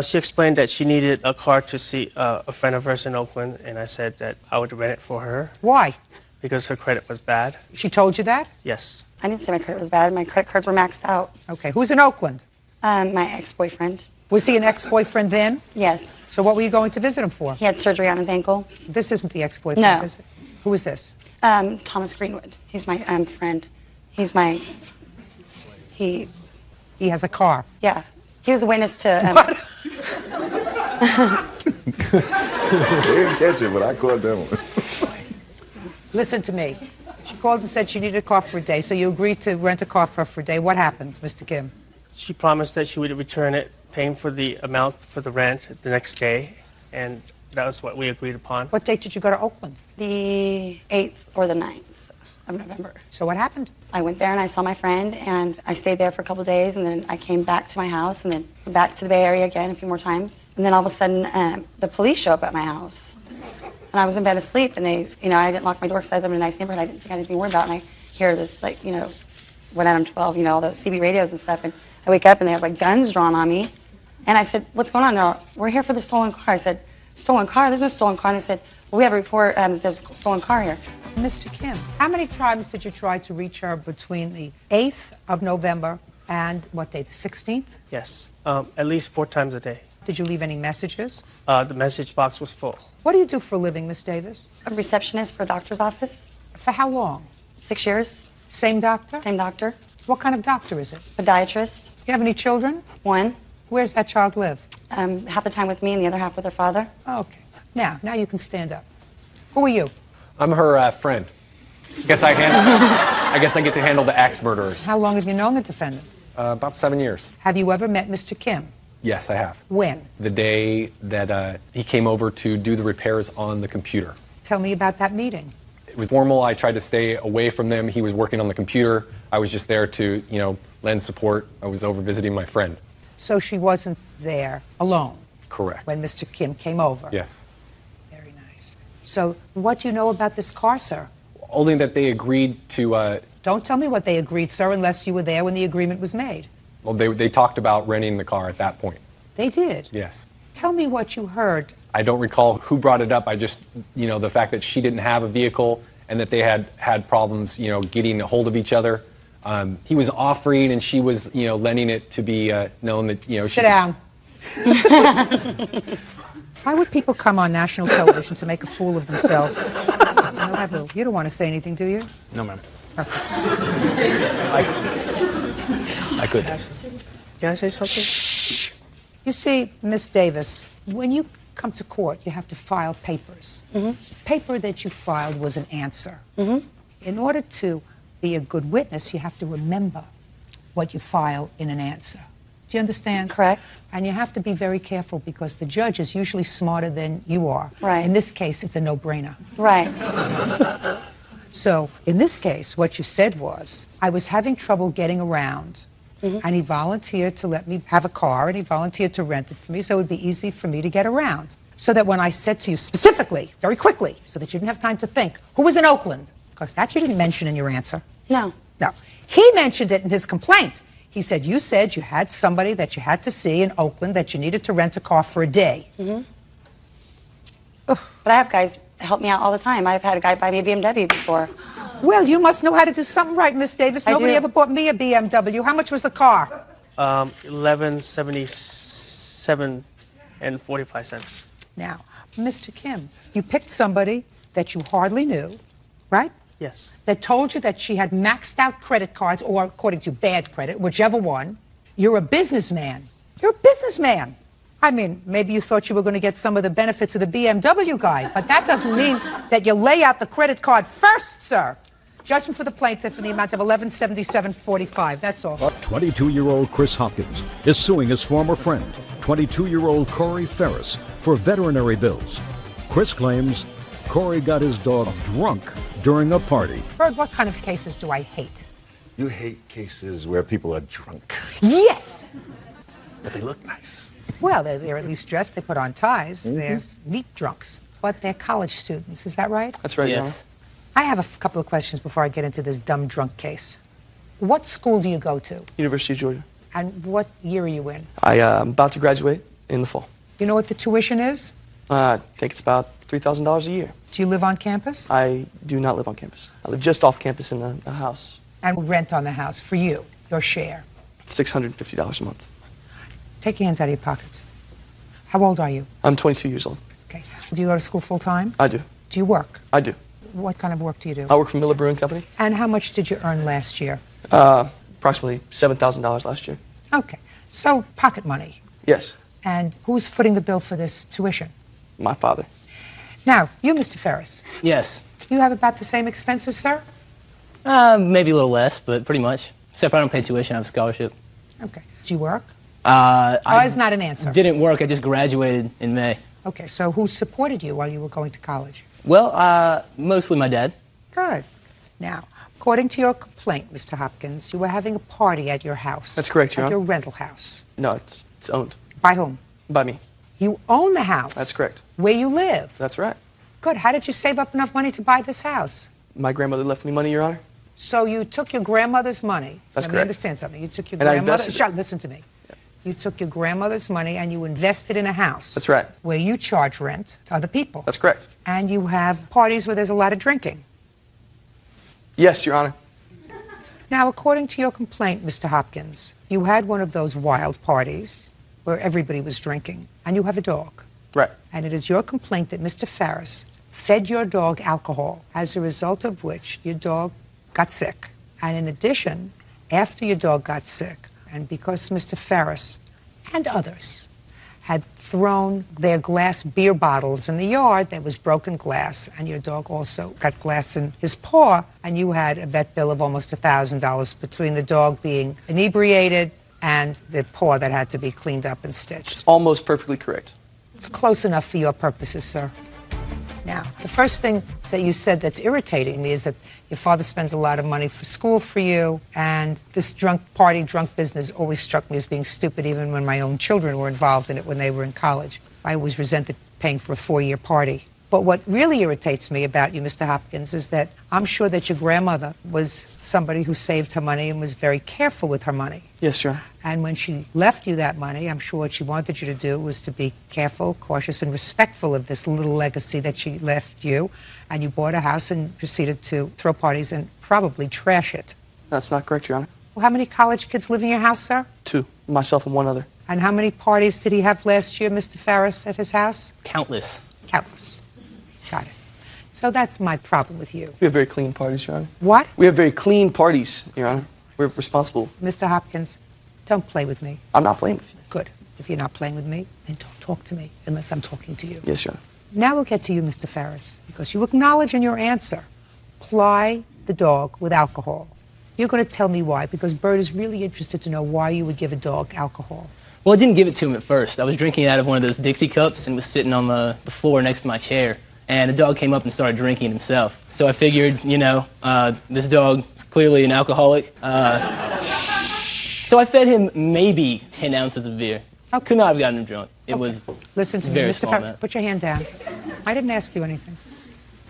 She explained that she needed a car to see a friend of hers in Oakland, and I said that I would rent it for her. Why? Because her credit was bad. She told you that? Yes. I didn't say my credit was bad. My credit cards were maxed out. Okay. Who's in Oakland? My ex-boyfriend. Was he an ex-boyfriend then? Yes. So what were you going to visit him for? He had surgery on his ankle. This isn't the ex-boyfriend, No. is it? Who is this? Thomas Greenwood. He's my friend. He has a car. Yeah. He was a witness to... They didn't catch it, but I caught that one. Listen to me. She called and said she needed a car for a day, so you agreed to rent a car for her for a day. What happened, Mr. Kim? She promised that she would return it, paying for the amount for the rent the next day, and that was what we agreed upon. What date did you go to Oakland? The 8th or the 9th of November. So what happened? I went there and I saw my friend, and I stayed there for a couple of days, and then I came back to my house, and then back to the Bay Area again a few more times. And then all of a suden, the police show up at my house. And I was in bed asleep, and they, I didn't lock my door because I lived in a nice neighborhood. I didn't think I had anything to worry about, and I hear this, when I'm 12, all those CB radios and stuff, and I wake up and they have guns drawn on me. And I said, what's going on? They're all, we're here for the stolen car. I said, stolen car? There's no stolen car. And they said, well, we have a report that there's a stolen car here. Mr. Kim, how many times did you try to reach her between the 8th of November and what day, the 16th? Yes. At least 4 times a day. Did you leave any messages? The message box was full. What do you do for a living, Miss Davis? A receptionist for a doctor's office. For how long? 6 years. Same doctor? Same doctor. What kind of doctor is it? Podiatrist. You have any children? 1. Where's that child live? Half the time with me and the other half with her father. Okay. Now you can stand up. Who are you? I'm her friend. I guess I get to handle the axe murderers. How long have you known the defendant? About 7 years. Have you ever met Mr. Kim? Yes, I have. When? The day that he came over to do the repairs on the computer. Tell me about that meeting. It was formal. I tried to stay away from them. He was working on the computer. I was just there to, lend support. I was over visiting my friend. So she wasn't there alone? Correct. When Mr. Kim came over? Yes. Very nice. So what do you know about this car, sir? Only that they agreed to... Don't tell me what they agreed, sir, unless you were there when the agreement was made. Well, they talked about renting the car at that point. They did? Yes. Tell me what you heard. I don't recall who brought it up. I just, the fact that she didn't have a vehicle and that they had problems, getting a hold of each other. He was offering and she was, lending it to be known that, Sit down. Why would people come on national television to make a fool of themselves? You don't want to say anything, do you? No, ma'am. Perfect. I could. Can I say something? Shh. You see, Miss Davis, when you come to court, you have to file papers. Mm-hmm. Paper that you filed was an answer. Mm-hmm. In order to be a good witness, you have to remember what you file in an answer. Do you understand? Correct. And you have to be very careful because the judge is usually smarter than you are. Right. In this case, it's a no-brainer. Right. So, in this case, what you said was, I was having trouble getting around, and he volunteered to let me have a car, and he volunteered to rent it for me, so it would be easy for me to get around. So that when I said to you specifically, very quickly, so that you didn't have time to think, who was in Oakland? Because that you didn't mention in your answer. No. No. He mentioned it in his complaint. He said, you said you had somebody that you had to see in Oakland that you needed to rent a car for a day. But I have guys help me out all the time. I've had a guy buy me a BMW before. Well, you must know how to do something right, Miss Davis. I Nobody do. ever bought me a BMW. How much was the car? $11.77 and 45 cents. Now, Mr. Kim, you picked somebody that you hardly knew, right? Yes. That told you that she had maxed out credit cards, or according to bad credit, whichever one. You're a businessman. You're a businessman. I mean, maybe you thought you were going to get some of the benefits of the BMW guy, but that doesn't mean that you lay out the credit card first, sir. Judgment for the plaintiff in the amount of $1177.45. That's all. 22-year-old Chris Hopkins is suing his former friend, 22-year-old Corey Ferris, for veterinary bills. Chris claims Corey got his dog drunk during a party. Bird, what kind of cases do I hate? You hate cases where people are drunk, Yes! but they look nice. Well, they're at least dressed. They put on ties. They're neat drunks. But they're college students. Is that right? That's right, Your Honor. I have a couple of questions before I get into this dumb drunk case. What school do you go to? University of Georgia. And what year are you in? I'm about to graduate in the fall. You know what the tuition is? I think it's about $3,000 a year. Do you live on campus? I do not live on campus. I live just off campus in a house. And rent on the house for you, your share. $650 a month. Take your hands out of your pockets. How old are you? I'm 22 years old. Okay. Do you go to school full time? I do. Do you work? I do. What kind of work do you do? I work for Miller Brewing Company. And how much did you earn last year? Approximately $7,000 last year. Okay. So, pocket money. Yes, And who's footing the bill for this tuition? my father. Now, you, Mr. Ferris, Yes. you have about the same expenses, sir? Maybe a little less, but pretty much. Except I don't pay tuition, I have a scholarship. Okay. Do you work? I is not an answer. didn't work, I just graduated in May. Okay, so who supported you while you were going to college? Well, mostly my dad. Good. Now, according to your complaint, Mr. Hopkins, you were having a party at your house. That's correct, Your At Honor. your rental house. No, it's owned. By whom? By me. You own the house. That's correct. Where you live. That's right. Good. How did you save up enough money to buy this house? My grandmother left me money, Your Honor. So you took your grandmother's money. That's Let me correct. understand something. You took your And I grandmother. invested it. Listen to me. You took your grandmother's money and you invested in a house. That's right. Where you charge rent to other people. That's correct. And you have parties where there's a lot of drinking. Yes, Your Honor. Now, according to your complaint, Mr. Hopkins, you had one of those wild parties where everybody was drinking, and you have a dog. Right. And it is your complaint that Mr. Ferris fed your dog alcohol, as a result of which your dog got sick. And in addition, after your dog got sick, and because Mr. Ferris and others had thrown their glass beer bottles in the yard, there was broken glass, and your dog also got glass in his paw, and you had a vet bill of almost $1,000 between the dog being inebriated and the paw that had to be cleaned up and stitched. Almost perfectly correct. It's close enough for your purposes, sir. Now, the first thing that you said that's irritating me is that your father spends a lot of money for school for you, and this drunk business always struck me as being stupid, even when my own children were involved in it when they were in college. I always resented paying for a 4-year party. But what really irritates me about you, Mr. Hopkins, is that I'm sure that your grandmother was somebody who saved her money and was very careful with her money. Yes, Your Honor. And when she left you that money, I'm sure what she wanted you to do was to be careful, cautious, and respectful of this little legacy that she left you. And you bought a house and proceeded to throw parties and probably trash it. That's not correct, Your Honor. Well, how many college kids live in your house, sir? 2. Myself and one other. And how many parties did he have last year, Mr. Ferris, at his house? Countless. Countless. Got it. So that's my problem with you. We have very clean parties, Your Honor. What? We have very clean parties, Your Honor. We're responsible. Mr. Hopkins, don't play with me. I'm not playing with you. Good. If you're not playing with me, then don't talk to me unless I'm talking to you. Yes, Your Honor. Now we'll get to you, Mr. Ferris, because you acknowledge in your answer, ply the dog with alcohol. You're going to tell me why, because Bert is really interested to know why you would give a dog alcohol. Well, I didn't give it to him at first. I was drinking out of one of those Dixie cups and was sitting on the floor next to my chair. And the dog came up and started drinking himself. So I figured, this dog is clearly an alcoholic. So I fed him maybe 10 ounces of beer. I could not have gotten him drunk. It was Listen to me, very Mr. small Farris. amount. Put your hand down. I didn't ask you anything.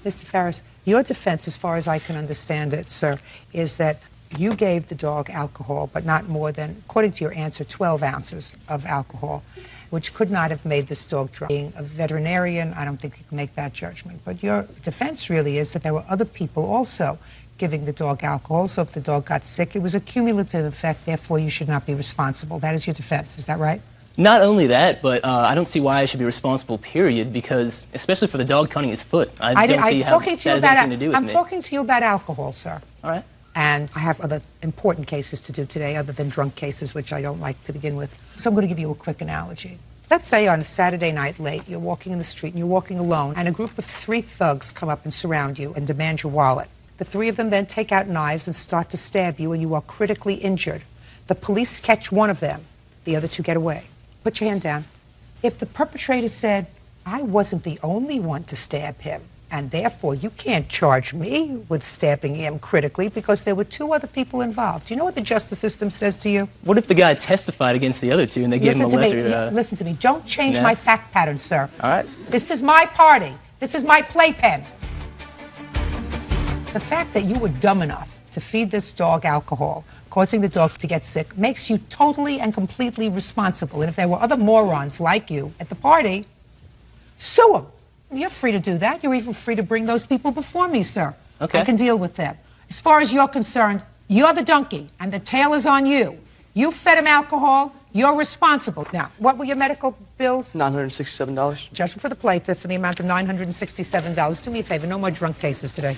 Mr. Farris, your defense, as far as I can understand it, sir, is that you gave the dog alcohol, but not more than, according to your answer, 12 ounces of alcohol, which could not have made this dog drunk. Being a veterinarian, I don't think you can make that judgment. But your defense really is that there were other people also giving the dog alcohol, so if the dog got sick, it was a cumulative effect, therefore you should not be responsible. That is your defense, is that right? Not only that, but I don't see why I should be responsible, period, because, especially for the dog cutting his foot, I don't see how that has anything to do with me. I'm talking to you about alcohol, sir. All right. And I have other important cases to do today, other than drunk cases, which I don't like to begin with. So I'm going to give you a quick analogy. Let's say on a Saturday night late, you're walking in the street and you're walking alone, and a group of 3 thugs come up and surround you and demand your wallet. The 3 of them then take out knives and start to stab you, and you are critically injured. The police catch one of them. The other 2 get away. Put your hand down. If the perpetrator said, I wasn't the only one to stab him, and therefore you can't charge me with stabbing him critically because there were 2 other people involved. Do you know what the justice system says to you? What if the guy testified against the other 2 and they gave him a lesser... Listen to me. Don't change my fact pattern, sir. All right. This is my party. This is my playpen. The fact that you were dumb enough to feed this dog alcohol, causing the dog to get sick, makes you totally and completely responsible. And if there were other morons like you at the party, sue them. You're free to do that. You're even free to bring those people before me, sir. Okay. I can deal with them. As far as you're concerned, you're the donkey, and the tail is on you. You fed him alcohol. You're responsible. Now, what were your medical bills? $967. Judgment for the plaintiff for the amount of $967. Do me a favor, no more drunk cases today.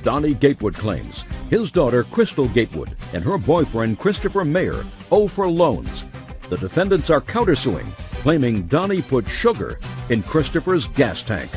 Donnie Gatewood claims his daughter, Crystal Gatewood, and her boyfriend, Christopher Mayer, owe for loans. The defendants are countersuing, claiming Donnie put sugar in Christopher's gas tank.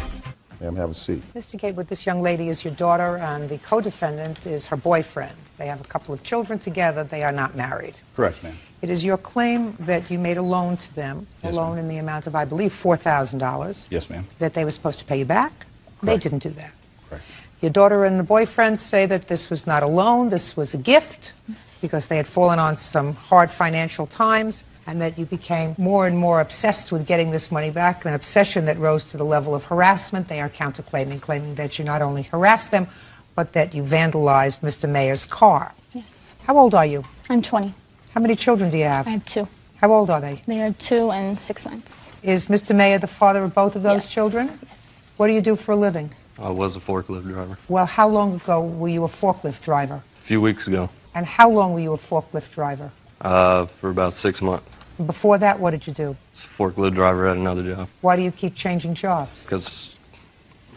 Ma'am, have a seat. Mr. Gatewood, this young lady is your daughter, and the co-defendant is her boyfriend. They have a couple of children together. They are not married. Correct, ma'am. It is your claim that you made a loan to them, Yes, a loan in the amount of, I believe, $4,000. Yes, ma'am. That they were supposed to pay you back. They Correct. didn't do that. Correct. Your daughter and the boyfriend say that this was not a loan, this was a gift, because they had fallen on some hard financial times, and that you became more and more obsessed with getting this money back, an obsession that rose to the level of harassment. They are counterclaiming, claiming that you not only harassed them, but that you vandalized Mr. Mayer's car. Yes. How old are you? I'm 20. How many children do you have? I have 2. How old are they? They are 2 and 6 months. Is Mr. Mayer the father of both of those children? Yes. What do you do for a living? I was a forklift driver. Well, how long ago were you a forklift driver? A few weeks ago. And how long were you a forklift driver? For about 6 months. Before that, what did you do? Forklift driver at another job. Why do you keep changing jobs? Because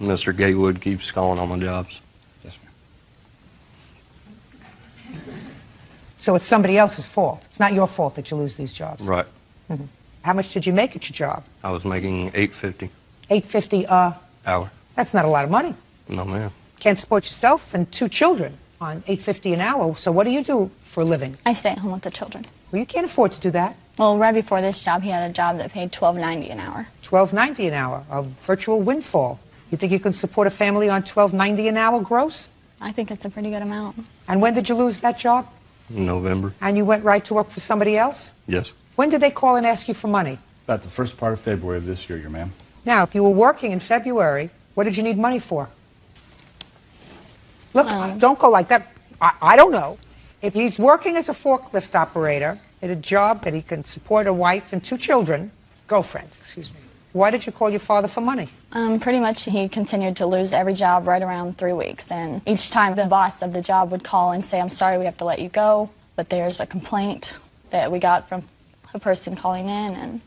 Mr. Gatewood keeps calling on my jobs. Yes, ma'am. So it's somebody else's fault. It's not your fault that you lose these jobs. Right. How much did you make at your job? I was making $8.50 $8.50 hour. That's not a lot of money. No, ma'am. Can't support yourself and 2 children on $8.50 an hour. So what do you do for a living? I stay at home with the children. Well, you can't afford to do that. Well, right before this job, he had a job that paid $12.90 an hour. $12.90 an hour, a virtual windfall. You think you can support a family on $12.90 an hour gross? I think it's a pretty good amount. And when did you lose that job? November. And you went right to work for somebody else? Yes. When did they call and ask you for money? About the first part of February of this year, your ma'am. Now, if you were working in February, what did you need money for? Look, don't go like that. I don't know. If he's working as a forklift operator at a job that he can support a wife and 2 children, girlfriend, excuse me, why did you call your father for money? Pretty much he continued to lose every job right around 3 weeks. And each time the boss of the job would call and say, I'm sorry, we have to let you go, but there's a complaint that we got from a person calling in. And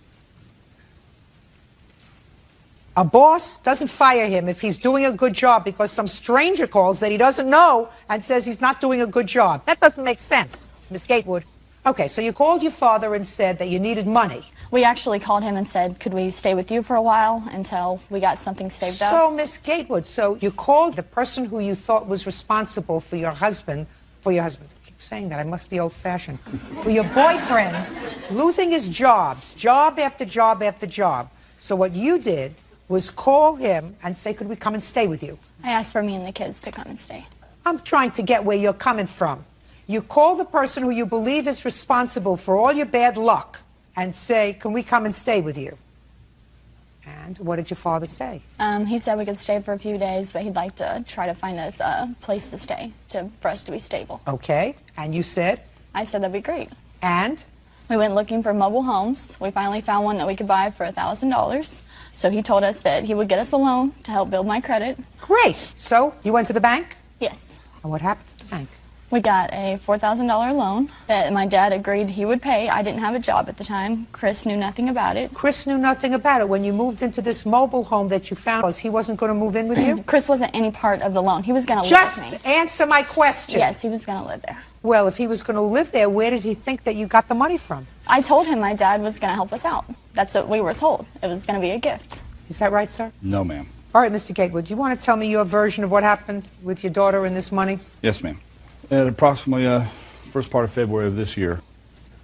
a boss doesn't fire him if he's doing a good job because some stranger calls that he doesn't know and says he's not doing a good job. That doesn't make sense, Miss Gatewood. Okay, so you called your father and said that you needed money. we actually called him and said, could we stay with you for a while until we got something saved up? So, Miss Gatewood, so you called the person who you thought was responsible for your husband, saying that. I must be old-fashioned. For your boyfriend losing his jobs, job after job after job. So what you did was call him and say, could we come and stay with you? I asked for me and the kids to come and stay. I'm trying to get where you're coming from. You call the person who you believe is responsible for all your bad luck and say, can we come and stay with you? And what did your father say? He said we could stay for a few days, but he'd like to try to find us a place to stay for us to be stable. Okay. And you said? I said that'd be great. And? We went looking for mobile homes. We finally found one that we could buy for $1,000. So he told us that he would get us a loan to help build my credit. Great. So you went to the bank? Yes. And what happened to the bank? We got a $4,000 loan that my dad agreed he would pay. I didn't have a job at the time. Chris knew nothing about it. Chris knew nothing about it. When you moved into this mobile home that you found, he wasn't going to move in with you? Chris wasn't any part of the loan. He was going to live with me. Just answer my question. Yes, he was going to live there. Well, if he was going to live there, where did he think that you got the money from? I told him my dad was going to help us out. That's what we were told. It was going to be a gift. Is that right, sir? No, ma'am. All right, Mr. Gatewood, do you want to tell me your version of what happened with your daughter and this money? Yes, ma'am. At approximately first part of February of this year,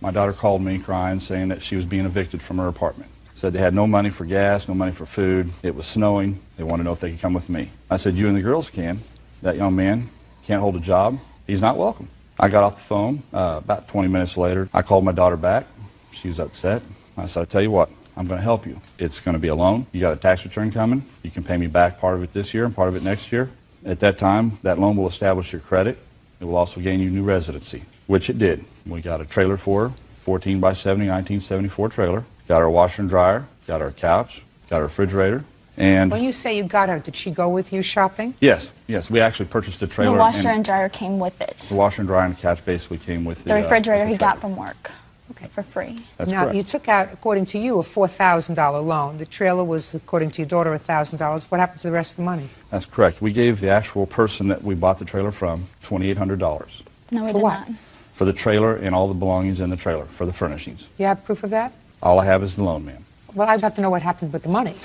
my daughter called me crying, saying that she was being evicted from her apartment. Said they had no money for gas, no money for food. It was snowing. They wanted to know if they could come with me. I said, you and the girls can. That young man can't hold a job. He's not welcome. I got off the phone. About 20 minutes later, I called my daughter back. She was upset. I said, I tell you what, I'm going to help you. It's going to be a loan. You got a tax return coming. You can pay me back part of it this year and part of it next year. At that time, that loan will establish your credit. It will also gain you new residency, which it did. We got a trailer for her, 14 by 70, 1974 trailer. Got her washer and dryer, got her couch, got her refrigerator. And when you say you got her, did she go with you shopping? Yes, we actually purchased the trailer. The washer and dryer came with it. The washer and dryer and the couch basically came with the refrigerator he got from work. Okay, for free. That's now, correct. You took out, according to you, a $4,000 loan. The trailer was, according to your daughter, $1,000. What happened to the rest of the money? That's correct. We gave the actual person that we bought the trailer from $2,800. No, we did not. For the trailer and all the belongings in the trailer, for the furnishings. You have proof of that? All I have is the loan, ma'am. Well, I'd have to know what happened with the money.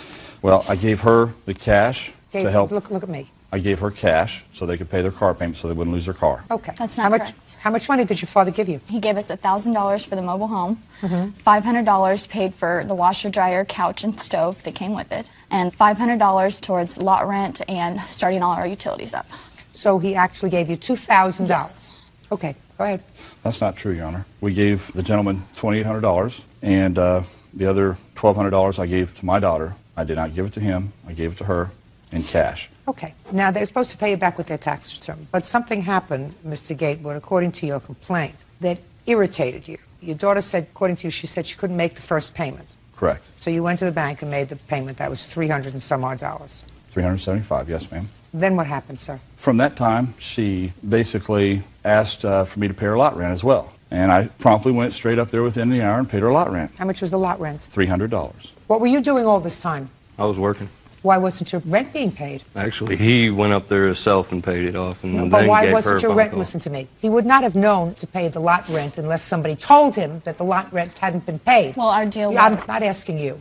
Well, I gave her the cash to help. Look at me. I gave her cash so they could pay their car payment so they wouldn't lose their car. Okay. That's not correct. How much money did your father give you? He gave us $1,000 for the mobile home, $500 paid for the washer, dryer, couch, and stove that came with it, and $500 towards lot rent and starting all our utilities up. So he actually gave you $2,000? Yes. Okay, go ahead. That's not true, Your Honor. We gave the gentleman $2,800, and the other $1,200 I gave to my daughter. I did not give it to him. I gave it to her in cash. Okay. Now, they're supposed to pay you back with their tax return, but something happened, Mr. Gatewood, according to your complaint, that irritated you. Your daughter said, according to you, she said she couldn't make the first payment. Correct. So you went to the bank and made the payment. That was $300 and some odd. $375, yes, ma'am. Then what happened, sir? From that time, she basically asked for me to pay her lot rent as well. And I promptly went straight up there within the hour and paid her lot rent. How much was the lot rent? $300. What were you doing all this time? I was working. Why wasn't your rent being paid? Actually, he went up there himself and paid it off. And But then why gave wasn't her your a rent? phone call. Listen to me. He would not have known to pay the lot rent unless somebody told him that the lot rent hadn't been paid. Well, our deal I'm was... not asking you.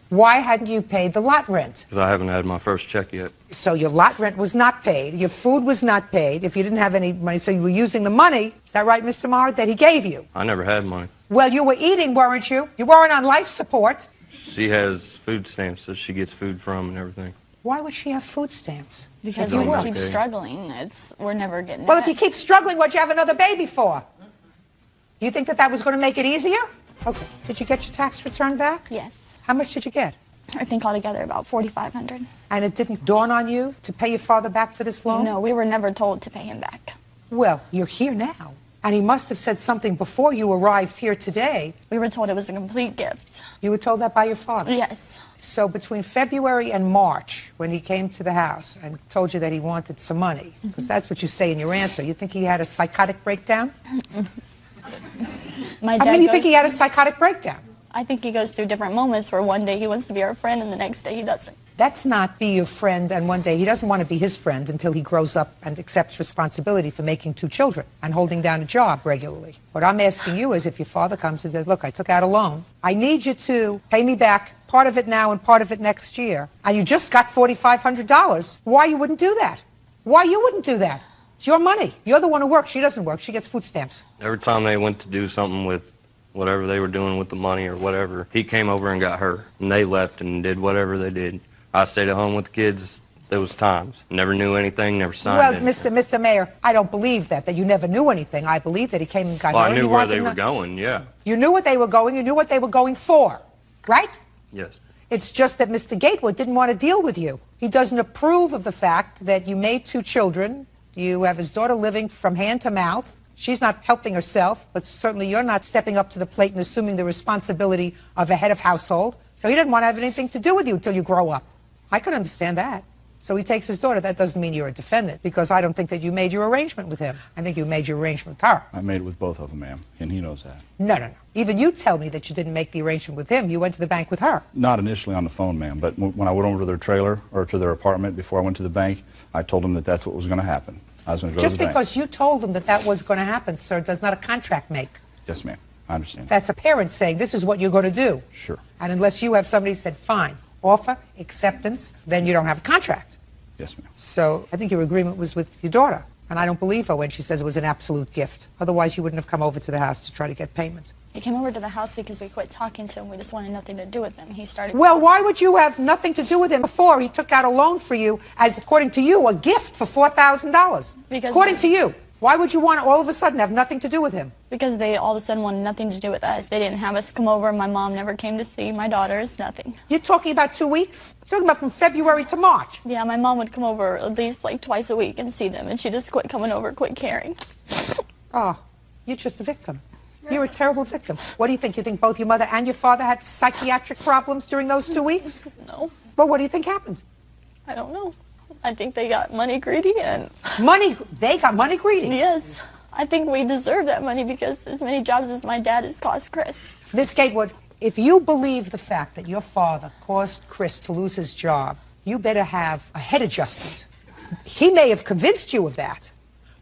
Why hadn't you paid the lot rent? Because I haven't had my first check yet. So your lot rent was not paid. Your food was not paid. If you didn't have any money, so you were using the money, is that right, Mr. Maher, that he gave you? I never had money. Well, you were eating, weren't you? You weren't on life support. She has food stamps that she gets food from and everything. Why would she have food stamps? Because She's we on keep Medicaid. struggling. We're never getting Well, it. if you keep struggling, what'd you have another baby for? You think that was going to make it easier? Okay. Did you get your tax return back? Yes. How much did you get? I think altogether about $4,500. And it didn't dawn on you to pay your father back for this loan? No, we were never told to pay him back. Well, you're here now. And he must have said something before you arrived here today. We were told it was a complete gift. You were told that by your father? Yes. So between February and March, when he came to the house and told you that he wanted some money, because that's what you say in your answer, you think he had a psychotic breakdown? My How dad many goes, think he had a psychotic breakdown? I think he goes through different moments where one day he wants to be our friend and the next day he doesn't. That's not be your friend, and one day he doesn't want to be his friend until he grows up and accepts responsibility for making 2 children and holding down a job regularly. What I'm asking you is if your father comes and says, look, I took out a loan. I need you to pay me back part of it now and part of it next year. And you just got $4,500. Why you wouldn't do that? Why you wouldn't do that? It's your money. You're the one who works. She doesn't work. She gets food stamps. Every time they went to do something with whatever they were doing with the money or whatever, he came over and got her. And they left and did whatever they did. I stayed at home with the kids. There was times. Never knew anything, never signed Well, anything. Mr. Mayor, I don't believe that you never knew anything. I believe that he came and got Well, her. I and knew you where wanted they to were know- going, yeah. You knew what they were going. You knew what they were going for, right? Yes. It's just that Mr. Gatewood didn't want to deal with you. He doesn't approve of the fact that you made 2 children. You have his daughter living from hand to mouth. She's not helping herself, but certainly you're not stepping up to the plate and assuming the responsibility of a head of household. So he doesn't want to have anything to do with you until you grow up. I can understand that. So he takes his daughter. That doesn't mean you're a defendant, because I don't think that you made your arrangement with him. I think you made your arrangement with her. I made it with both of them, ma'am, and he knows that. No. Even you tell me that you didn't make the arrangement with him. You went to the bank with her. Not initially on the phone, ma'am, but when I went over to their trailer or to their apartment before I went to the bank, I told them that that's what was going to happen. I was going to go Just to the bank. because you told them that that was going to happen, sir, does not a contract make. Yes, ma'am. I understand. That's a parent saying, this is what you're going to do. Sure. And unless you have somebody said, fine, offer, acceptance, then you don't have a contract. Yes, ma'am. So I think your agreement was with your daughter. And I don't believe her when she says it was an absolute gift. Otherwise, you wouldn't have come over to the house to try to get payment. He came over to the house because we quit talking to him. We just wanted nothing to do with him. He started... Well, why would you have nothing to do with him before he took out a loan for you as, according to you, a gift for $4,000? Because according to you. Why would you want to all of a sudden have nothing to do with him? Because they all of a sudden wanted nothing to do with us. They didn't have us come over. My mom never came to see my daughters, nothing. You're talking about 2 weeks? You're talking about from February to March? Yeah, my mom would come over at least like twice a week and see them, and she just quit coming over, quit caring. Oh, you're just a victim. You're a terrible victim. What do you think? You think both your mother and your father had psychiatric problems during those 2 weeks? No. Well, what do you think happened? I don't know. I think they got money greedy and... They got money greedy? Yes. I think we deserve that money because as many jobs as my dad has cost Chris. Miss Gatewood, if you believe the fact that your father caused Chris to lose his job, you better have a head adjustment. He may have convinced you of that,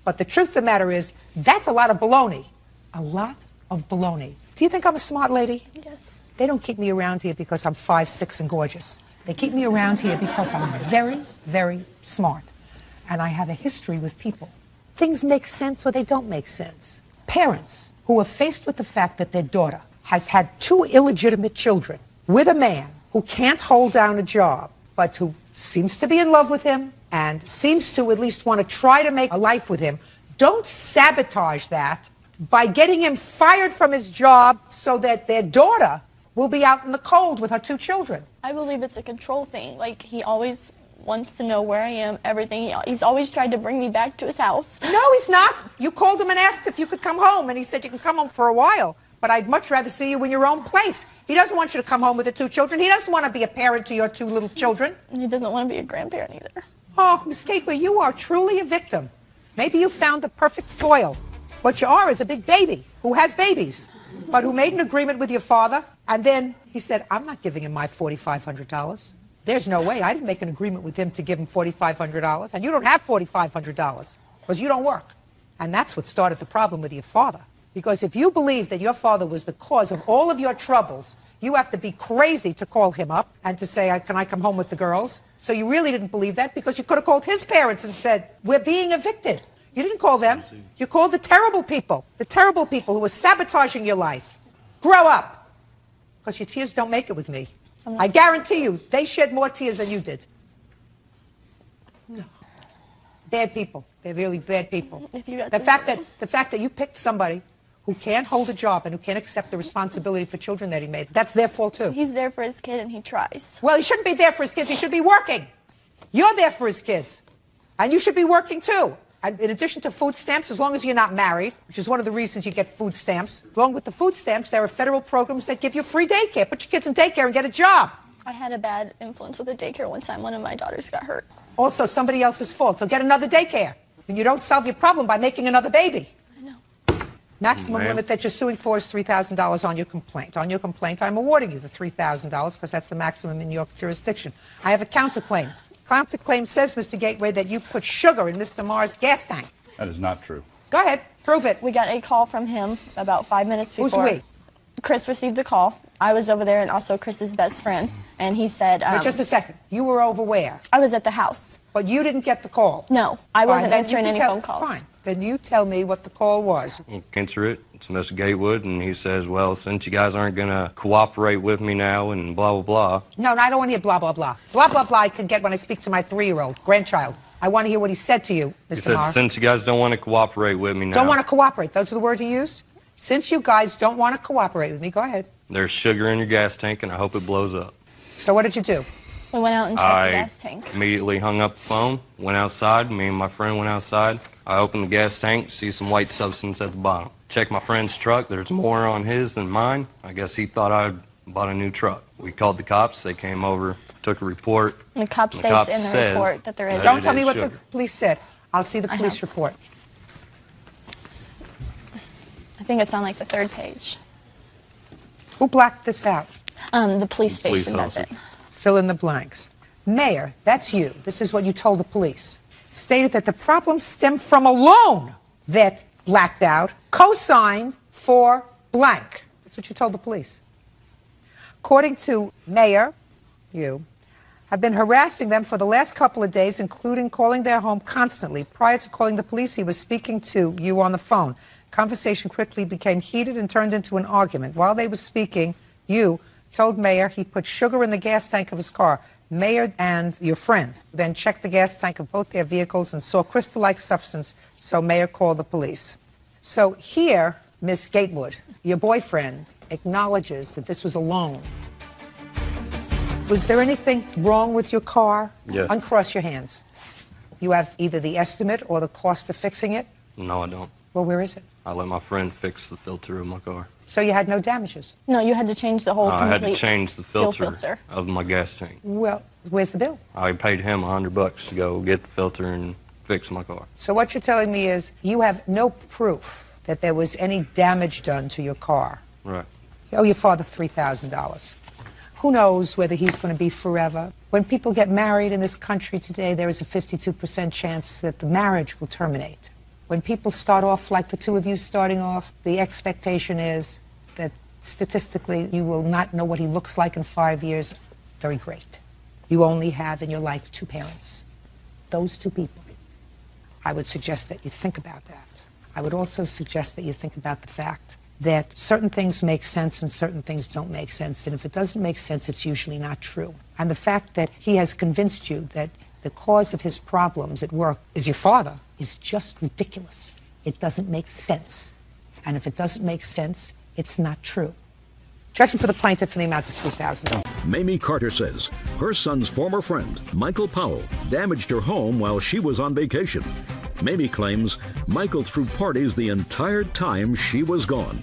but the truth of the matter is, that's a lot of baloney. A lot of baloney. Do you think I'm a smart lady? Yes. They don't keep me around here because I'm 5'6" and gorgeous. They keep me around here because I'm very, very smart. And I have a history with people. Things make sense or they don't make sense. Parents who are faced with the fact that their daughter has had 2 illegitimate children with a man who can't hold down a job, but who seems to be in love with him and seems to at least want to try to make a life with him, don't sabotage that by getting him fired from his job so that their daughter will be out in the cold with her 2 children. I believe it's a control thing. Like, he always wants to know where I am, everything. He's always tried to bring me back to his house. No, he's not. You called him and asked if you could come home, and he said you can come home for a while, but I'd much rather see you in your own place. He doesn't want you to come home with the 2 children. He doesn't want to be a parent to your 2 little children. He doesn't want to be a grandparent either. Oh, Miss Gateway, you are truly a victim. Maybe you found the perfect foil. What you are is a big baby who has babies, but who made an agreement with your father, and then he said, I'm not giving him my $4,500. There's no way. I didn't make an agreement with him to give him $4,500, and you don't have $4,500 because you don't work. And that's what started the problem with your father. Because if you believe that your father was the cause of all of your troubles, you have to be crazy to call him up and to say, can I come home with the girls? So you really didn't believe that because you could have called his parents and said, we're being evicted. You didn't call them. You called the terrible people who were sabotaging your life. Grow up, because your tears don't make it with me. I guarantee you, they shed more tears than you did. No. Bad people. They're really bad people. The fact that you picked somebody who can't hold a job and who can't accept the responsibility for children that he made, that's their fault too. He's there for his kid and he tries. Well, he shouldn't be there for his kids. He should be working. You're there for his kids. And you should be working too. And in addition to food stamps, as long as you're not married, which is one of the reasons you get food stamps, along with the food stamps, there are federal programs that give you free daycare. Put your kids in daycare and get a job. I had a bad influence with a daycare one time. One of my daughters got hurt. Also, somebody else's fault. So get another daycare. And you don't solve your problem by making another baby. I know. Maximum limit that you're suing for is $3,000 on your complaint. On your complaint, I'm awarding you the $3,000 because that's the maximum in your jurisdiction. I have a counterclaim. Counterclaim says, Mr. Gateway, that you put sugar in Mr. Marr's gas tank. That is not true. Go ahead. Prove it. We got a call from him about 5 minutes before. Who's we? Chris received the call. I was over there and also Chris's best friend. And he said... Wait just a second. You were over where? I was at the house. But you didn't get the call? No, I wasn't Fine. answering any phone calls. Fine. Then you tell me what the call was. I answer it. It's Mr. Gatewood, and he says, well, since you guys aren't going to cooperate with me now and blah, blah, blah. No, I don't want to hear blah, blah, blah. Blah, blah, blah I can get when I speak to my 3-year-old grandchild. I want to hear what he said to you, Mr. He said, Maher. since you guys don't want to cooperate with me now. Don't want to cooperate. Those are the words he used? Since you guys don't want to cooperate with me, go ahead. There's sugar in your gas tank, and I hope it blows up. So what did you do? We went out and checked the gas tank. Immediately hung up the phone, went outside. Me and my friend went outside. I opened the gas tank, see some white substance at the bottom. Checked my friend's truck. There's more on his than mine. I guess he thought I bought a new truck. We called the cops. They came over, took a report. The cop states in the report that there is... Don't tell me what the police said. I'll see the police report. I think it's on like the 3rd page. Who blacked this out? The police station does it. Fill in the blanks. Mayor, that's you. This is what you told the police. Stated that the problem stemmed from a loan that blacked out, co-signed for blank. That's what you told the police. According to Mayor, you have been harassing them for the last couple of days, including calling their home constantly. Prior to calling the police, he was speaking to you on the phone. Conversation quickly became heated and turned into an argument. While they were speaking, you told Mayor he put sugar in the gas tank of his car. Mayor and your friend then checked the gas tank of both their vehicles and saw crystal-like substance, so Mayor called the police. So here, Miss Gatewood, your boyfriend, acknowledges that this was a loan. Was there anything wrong with your car? Yes. Uncross your hands. You have either the estimate or the cost of fixing it? No, I don't. Well, where is it? I let my friend fix the filter of my car. So you had no damages? No, you had to change the whole I complete had to change the fuel filter of my gas tank. Well, where's the bill? I paid him $100 to go get the filter and fix my car. So what you're telling me is you have no proof that there was any damage done to your car. Right. You owe your father $3,000. Who knows whether he's going to be forever? When people get married in this country today, there is a 52% chance that the marriage will terminate. When people start off like the two of you starting off, the expectation is that statistically you will not know what he looks like in 5 years. Very great. You only have in your life 2 parents. Those 2 people. I would suggest that you think about that. I would also suggest that you think about the fact that certain things make sense and certain things don't make sense. And if it doesn't make sense, it's usually not true. And the fact that he has convinced you that the cause of his problems at work is your father is just ridiculous. It doesn't make sense. And if it doesn't make sense, it's not true. Judgment for the plaintiff in the amount of $3,000. Mamie Carter says her son's former friend, Michael Powell, damaged her home while she was on vacation. Mamie claims Michael threw parties the entire time she was gone.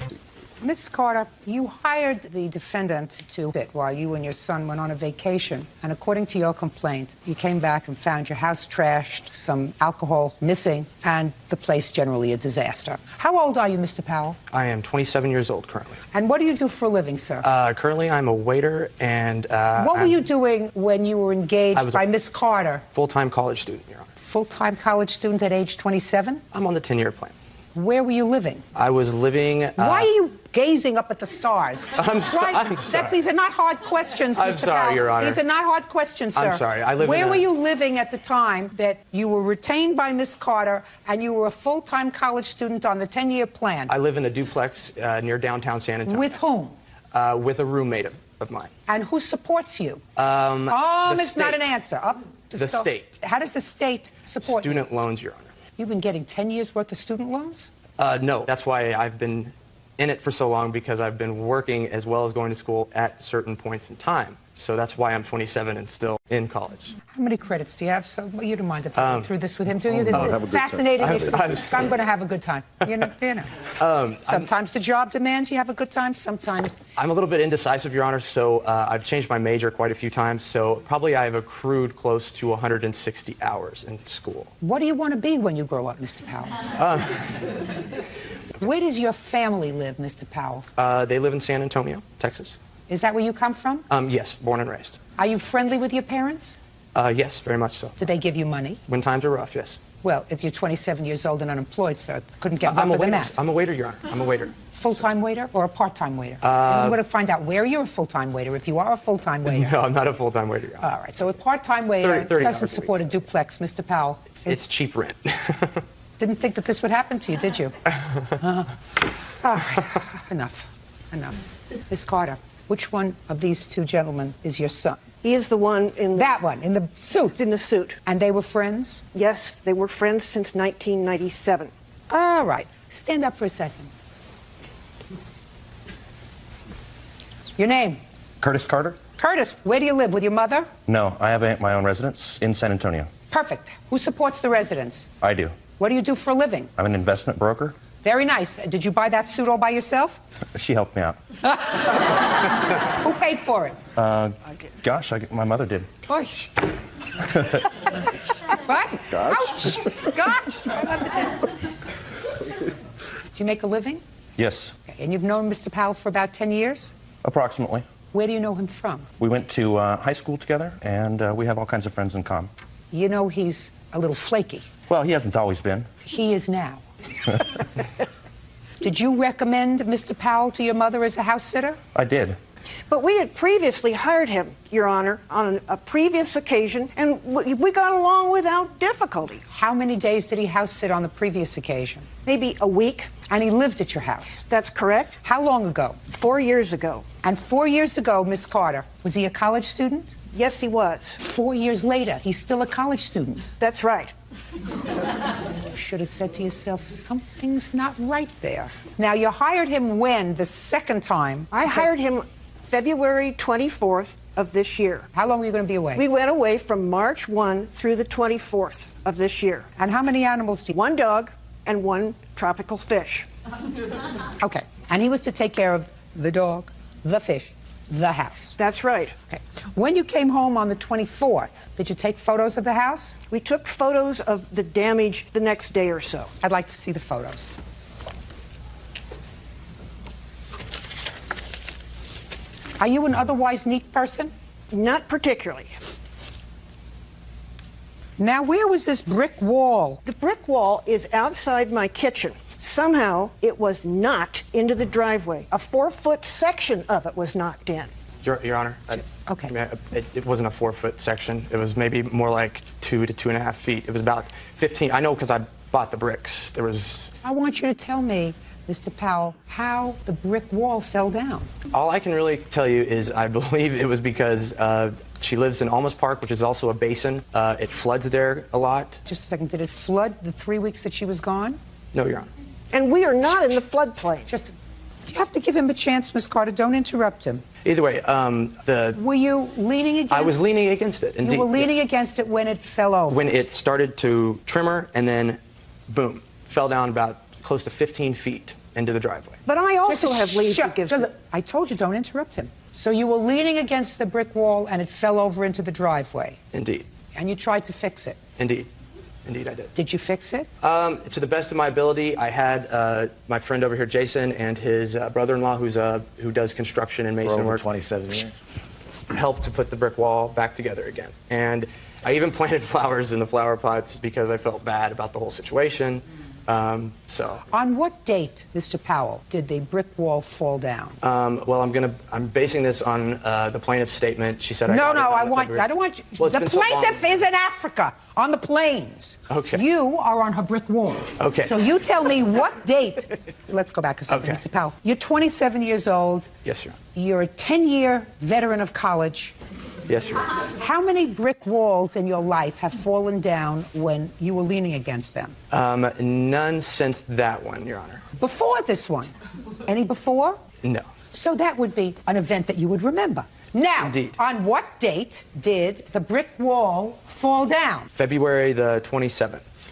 Miss Carter, you hired the defendant to sit while you and your son went on a vacation. And according to your complaint, you came back and found your house trashed, some alcohol missing, and the place generally a disaster. How old are you, Mr. Powell? I am 27 years old currently. And what do you do for a living, sir? Currently, I'm a waiter, and what were you doing when you were engaged by Miss Carter? Full-time college student, Your Honor. Full-time college student at age 27? I'm on the 10-year plan. Where were you living? I was living... Why are you gazing up at the stars? I'm sorry. These are not hard questions, Mr. I'm sorry, Powell. Your Honor. These are not hard questions, sir. I'm sorry. I live Where were you living at the time that you were retained by Miss Carter and you were a full-time college student on the 10-year plan? I live in a duplex near downtown San Antonio. With whom? With a roommate of mine. And who supports you? It's not an answer. The state. How does the state support you? Student loans, Your Honor. You've been getting 10 years' worth of student loans? No. That's why I've been in it for so long, because I've been working as well as going to school at certain points in time. So that's why I'm 27 and still in college. How many credits do you have? So you don't mind if I go through this with him, do you? This have a is good time. fascinating. I'm going to have a good time. Sometimes the job demands you have a good time. Sometimes I'm a little bit indecisive, Your Honor. So I've changed my major quite a few times. So probably I've accrued close to 160 hours in school. What do you want to be when you grow up, Mr. Powell? Where does your family live, Mr. Powell? They live in San Antonio, Texas. Is that where you come from? Yes, born and raised. Are you friendly with your parents? Yes, very much so. Do they give you money? When times are rough, yes. Well, if you're 27 years old and unemployed, sir, couldn't get I'm a rougher than waiter. that. I'm a waiter, Your Honor. I'm a waiter. Full-time waiter or a part-time waiter? And I'm going to find out where you're a full-time waiter, if you are a full-time waiter. No, I'm not a full-time waiter, Your Honor. All right, so a part-time waiter 30 doesn't hours a support a duplex, Mr. Powell. It's cheap rent. Didn't think that this would happen to you, did you? All right, enough. Miss Carter, which one of these two gentlemen is your son? He is the one in that one, in the suit. In the suit. And they were friends? Yes, they were friends since 1997. All right. Stand up for a second. Your name? Curtis Carter? Curtis, where do you live? With your mother? No, I have my own residence in San Antonio. Perfect. Who supports the residence? I do. What do you do for a living? I'm an investment broker. Very nice. Did you buy that suit all by yourself? She helped me out. Who paid for it? Gosh, my mother did. Oy. What? Gosh. Ouch. Gosh. Do you make a living? Yes, Okay. And you've known Mr. Powell for about 10 years? approximately. Where do you know him from? We went to high school together, and we have all kinds of friends in common. You know he's a little flaky. Well, he hasn't always been. He is now. Did you recommend Mr. Powell to your mother as a house sitter? I did. But we had previously hired him, Your Honor, on a previous occasion, and we got along without difficulty. How many days did he house sit on the previous occasion? Maybe a week. And he lived at your house? That's correct. How long ago? 4 years ago. And 4 years ago, Miss Carter, was he a college student? Yes, he was. 4 years later, he's still a college student. That's right. You should have said to yourself, something's not right there. Now, you hired him when, the second time? I hired him February 24th of this year. How long were you going to be away? We went away from March 1 through the 24th of this year. And how many animals do you... 1 dog and 1 tropical fish. Okay. And he was to take care of the dog, the fish, the house. That's right. Okay. When you came home on the 24th, did you take photos of the house? We took photos of the damage the next day or so. I'd like to see the photos. Are you an otherwise neat person? Not particularly. Now, where was this brick wall? The brick wall is outside my kitchen. Somehow, it was knocked into the driveway. A 4-foot section of it was knocked in. Your Honor, okay. It wasn't a 4-foot section. It was maybe more like 2 to 2.5 feet. It was about 15. I know because I bought the bricks. There was... I want you to tell me, Mr. Powell, how the brick wall fell down. All I can really tell you is I believe it was because she lives in Almas Park, which is also a basin. It floods there a lot. Just a second. Did it flood the 3 weeks that she was gone? No, Your Honor. And we are not in the floodplain. You have to give him a chance, Miss Carter. Don't interrupt him. Either way, Were you leaning against it? I was leaning against it, indeed. You were leaning against it when it fell over? When it started to tremor, and then, boom, fell down about close to 15 feet into the driveway. But I also have leaned against it. I told you, don't interrupt him. So you were leaning against the brick wall, and it fell over into the driveway? Indeed. And you tried to fix it? Indeed. Indeed, I did. Did you fix it? To the best of my ability, I had my friend over here, Jason, and his brother-in-law, who does construction and mason work. 27 years. Helped to put the brick wall back together again. And I even planted flowers in the flower pots because I felt bad about the whole situation. On what date, Mr. Powell, did the brick wall fall down? Well, I'm basing this on the plaintiff's statement. She said, I don't want you. Well, the plaintiff is in Africa, on the plains. Okay. You are on her brick wall. Okay. So you tell me what date. Let's go back a second, Mr. Powell. You're 27 years old. Yes, Your Honor. You're a 10-year veteran of college. Yes, Your Honor. How many brick walls in your life have fallen down when you were leaning against them? None since that one, Your Honor. Before this one? Any before? No. So that would be an event that you would remember. Now, Indeed. On what date did the brick wall fall down? February the 27th.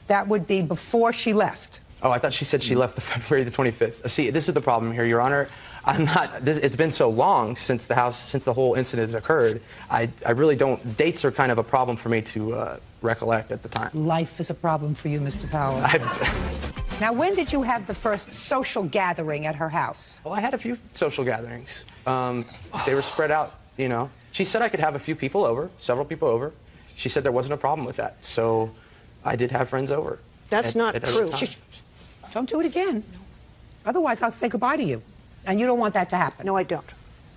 That would be before she left. Oh, I thought she said she left the February the 25th. See, this is the problem here, Your Honor. It's been so long since the whole incident has occurred. I really don't. Dates are kind of a problem for me to recollect at the time. Life is a problem for you, Mr. Powell. Now, when did you have the first social gathering at her house? Well, I had a few social gatherings. They were spread out, you know. She said I could have a few people over, several people over. She said there wasn't a problem with that. So I did have friends over. That's not at other true. times. Don't do it again. Otherwise, I'll say goodbye to you. And you don't want that to happen. No, I don't.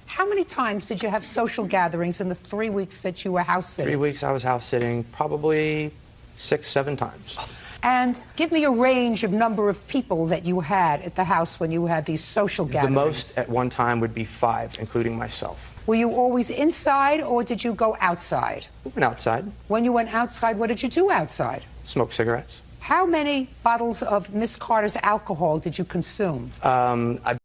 How many times did you have social gatherings in the 3 weeks that you were house sitting? 3 weeks I was house sitting, probably 6, 7 times. And give me a range of number of people that you had at the house when you had these social gatherings. The most at one time would be 5, including myself. Were you always inside or did you go outside? We went outside. When you went outside, what did you do outside? Smoke cigarettes. How many bottles of Miss Carter's alcohol did you consume? I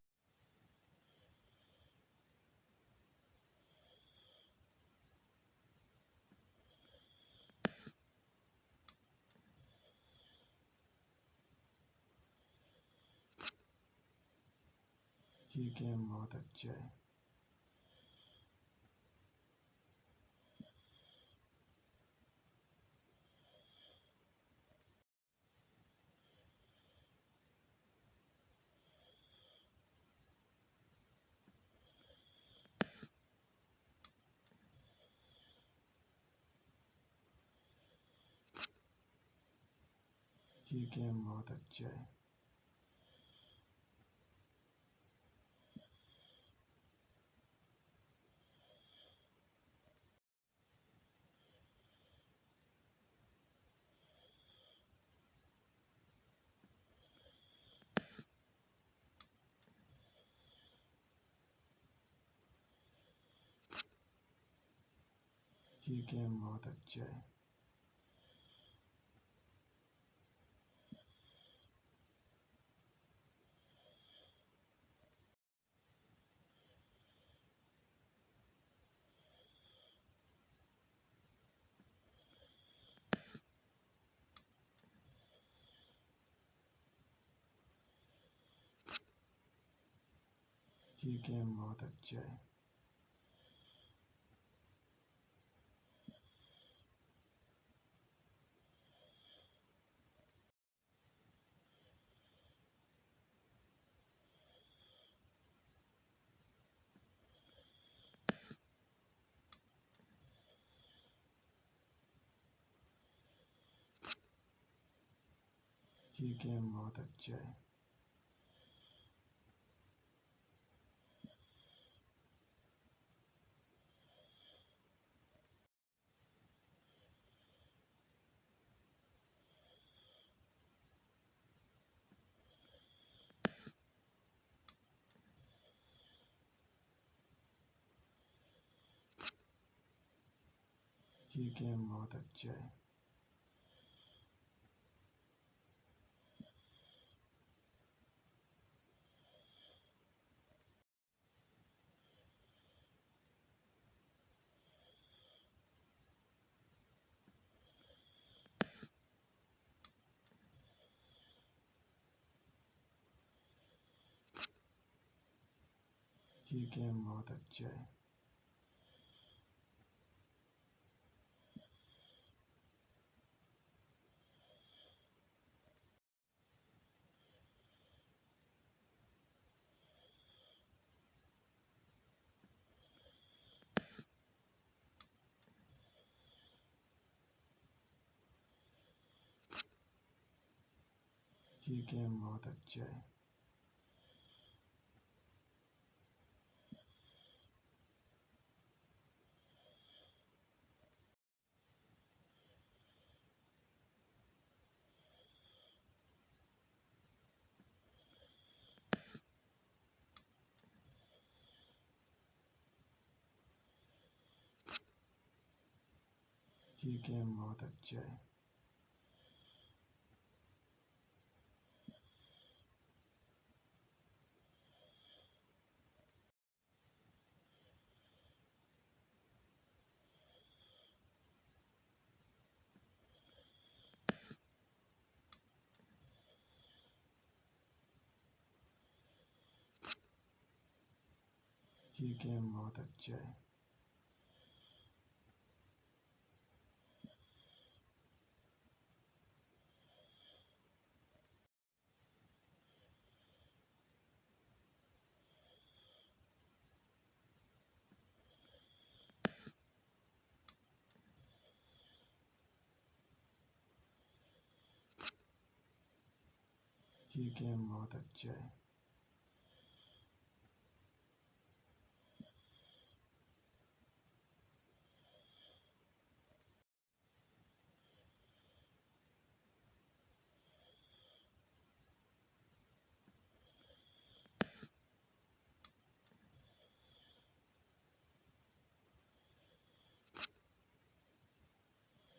ठीक है, बहुत अच्छा है।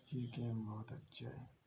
ठीक है, बहुत अच्छा है।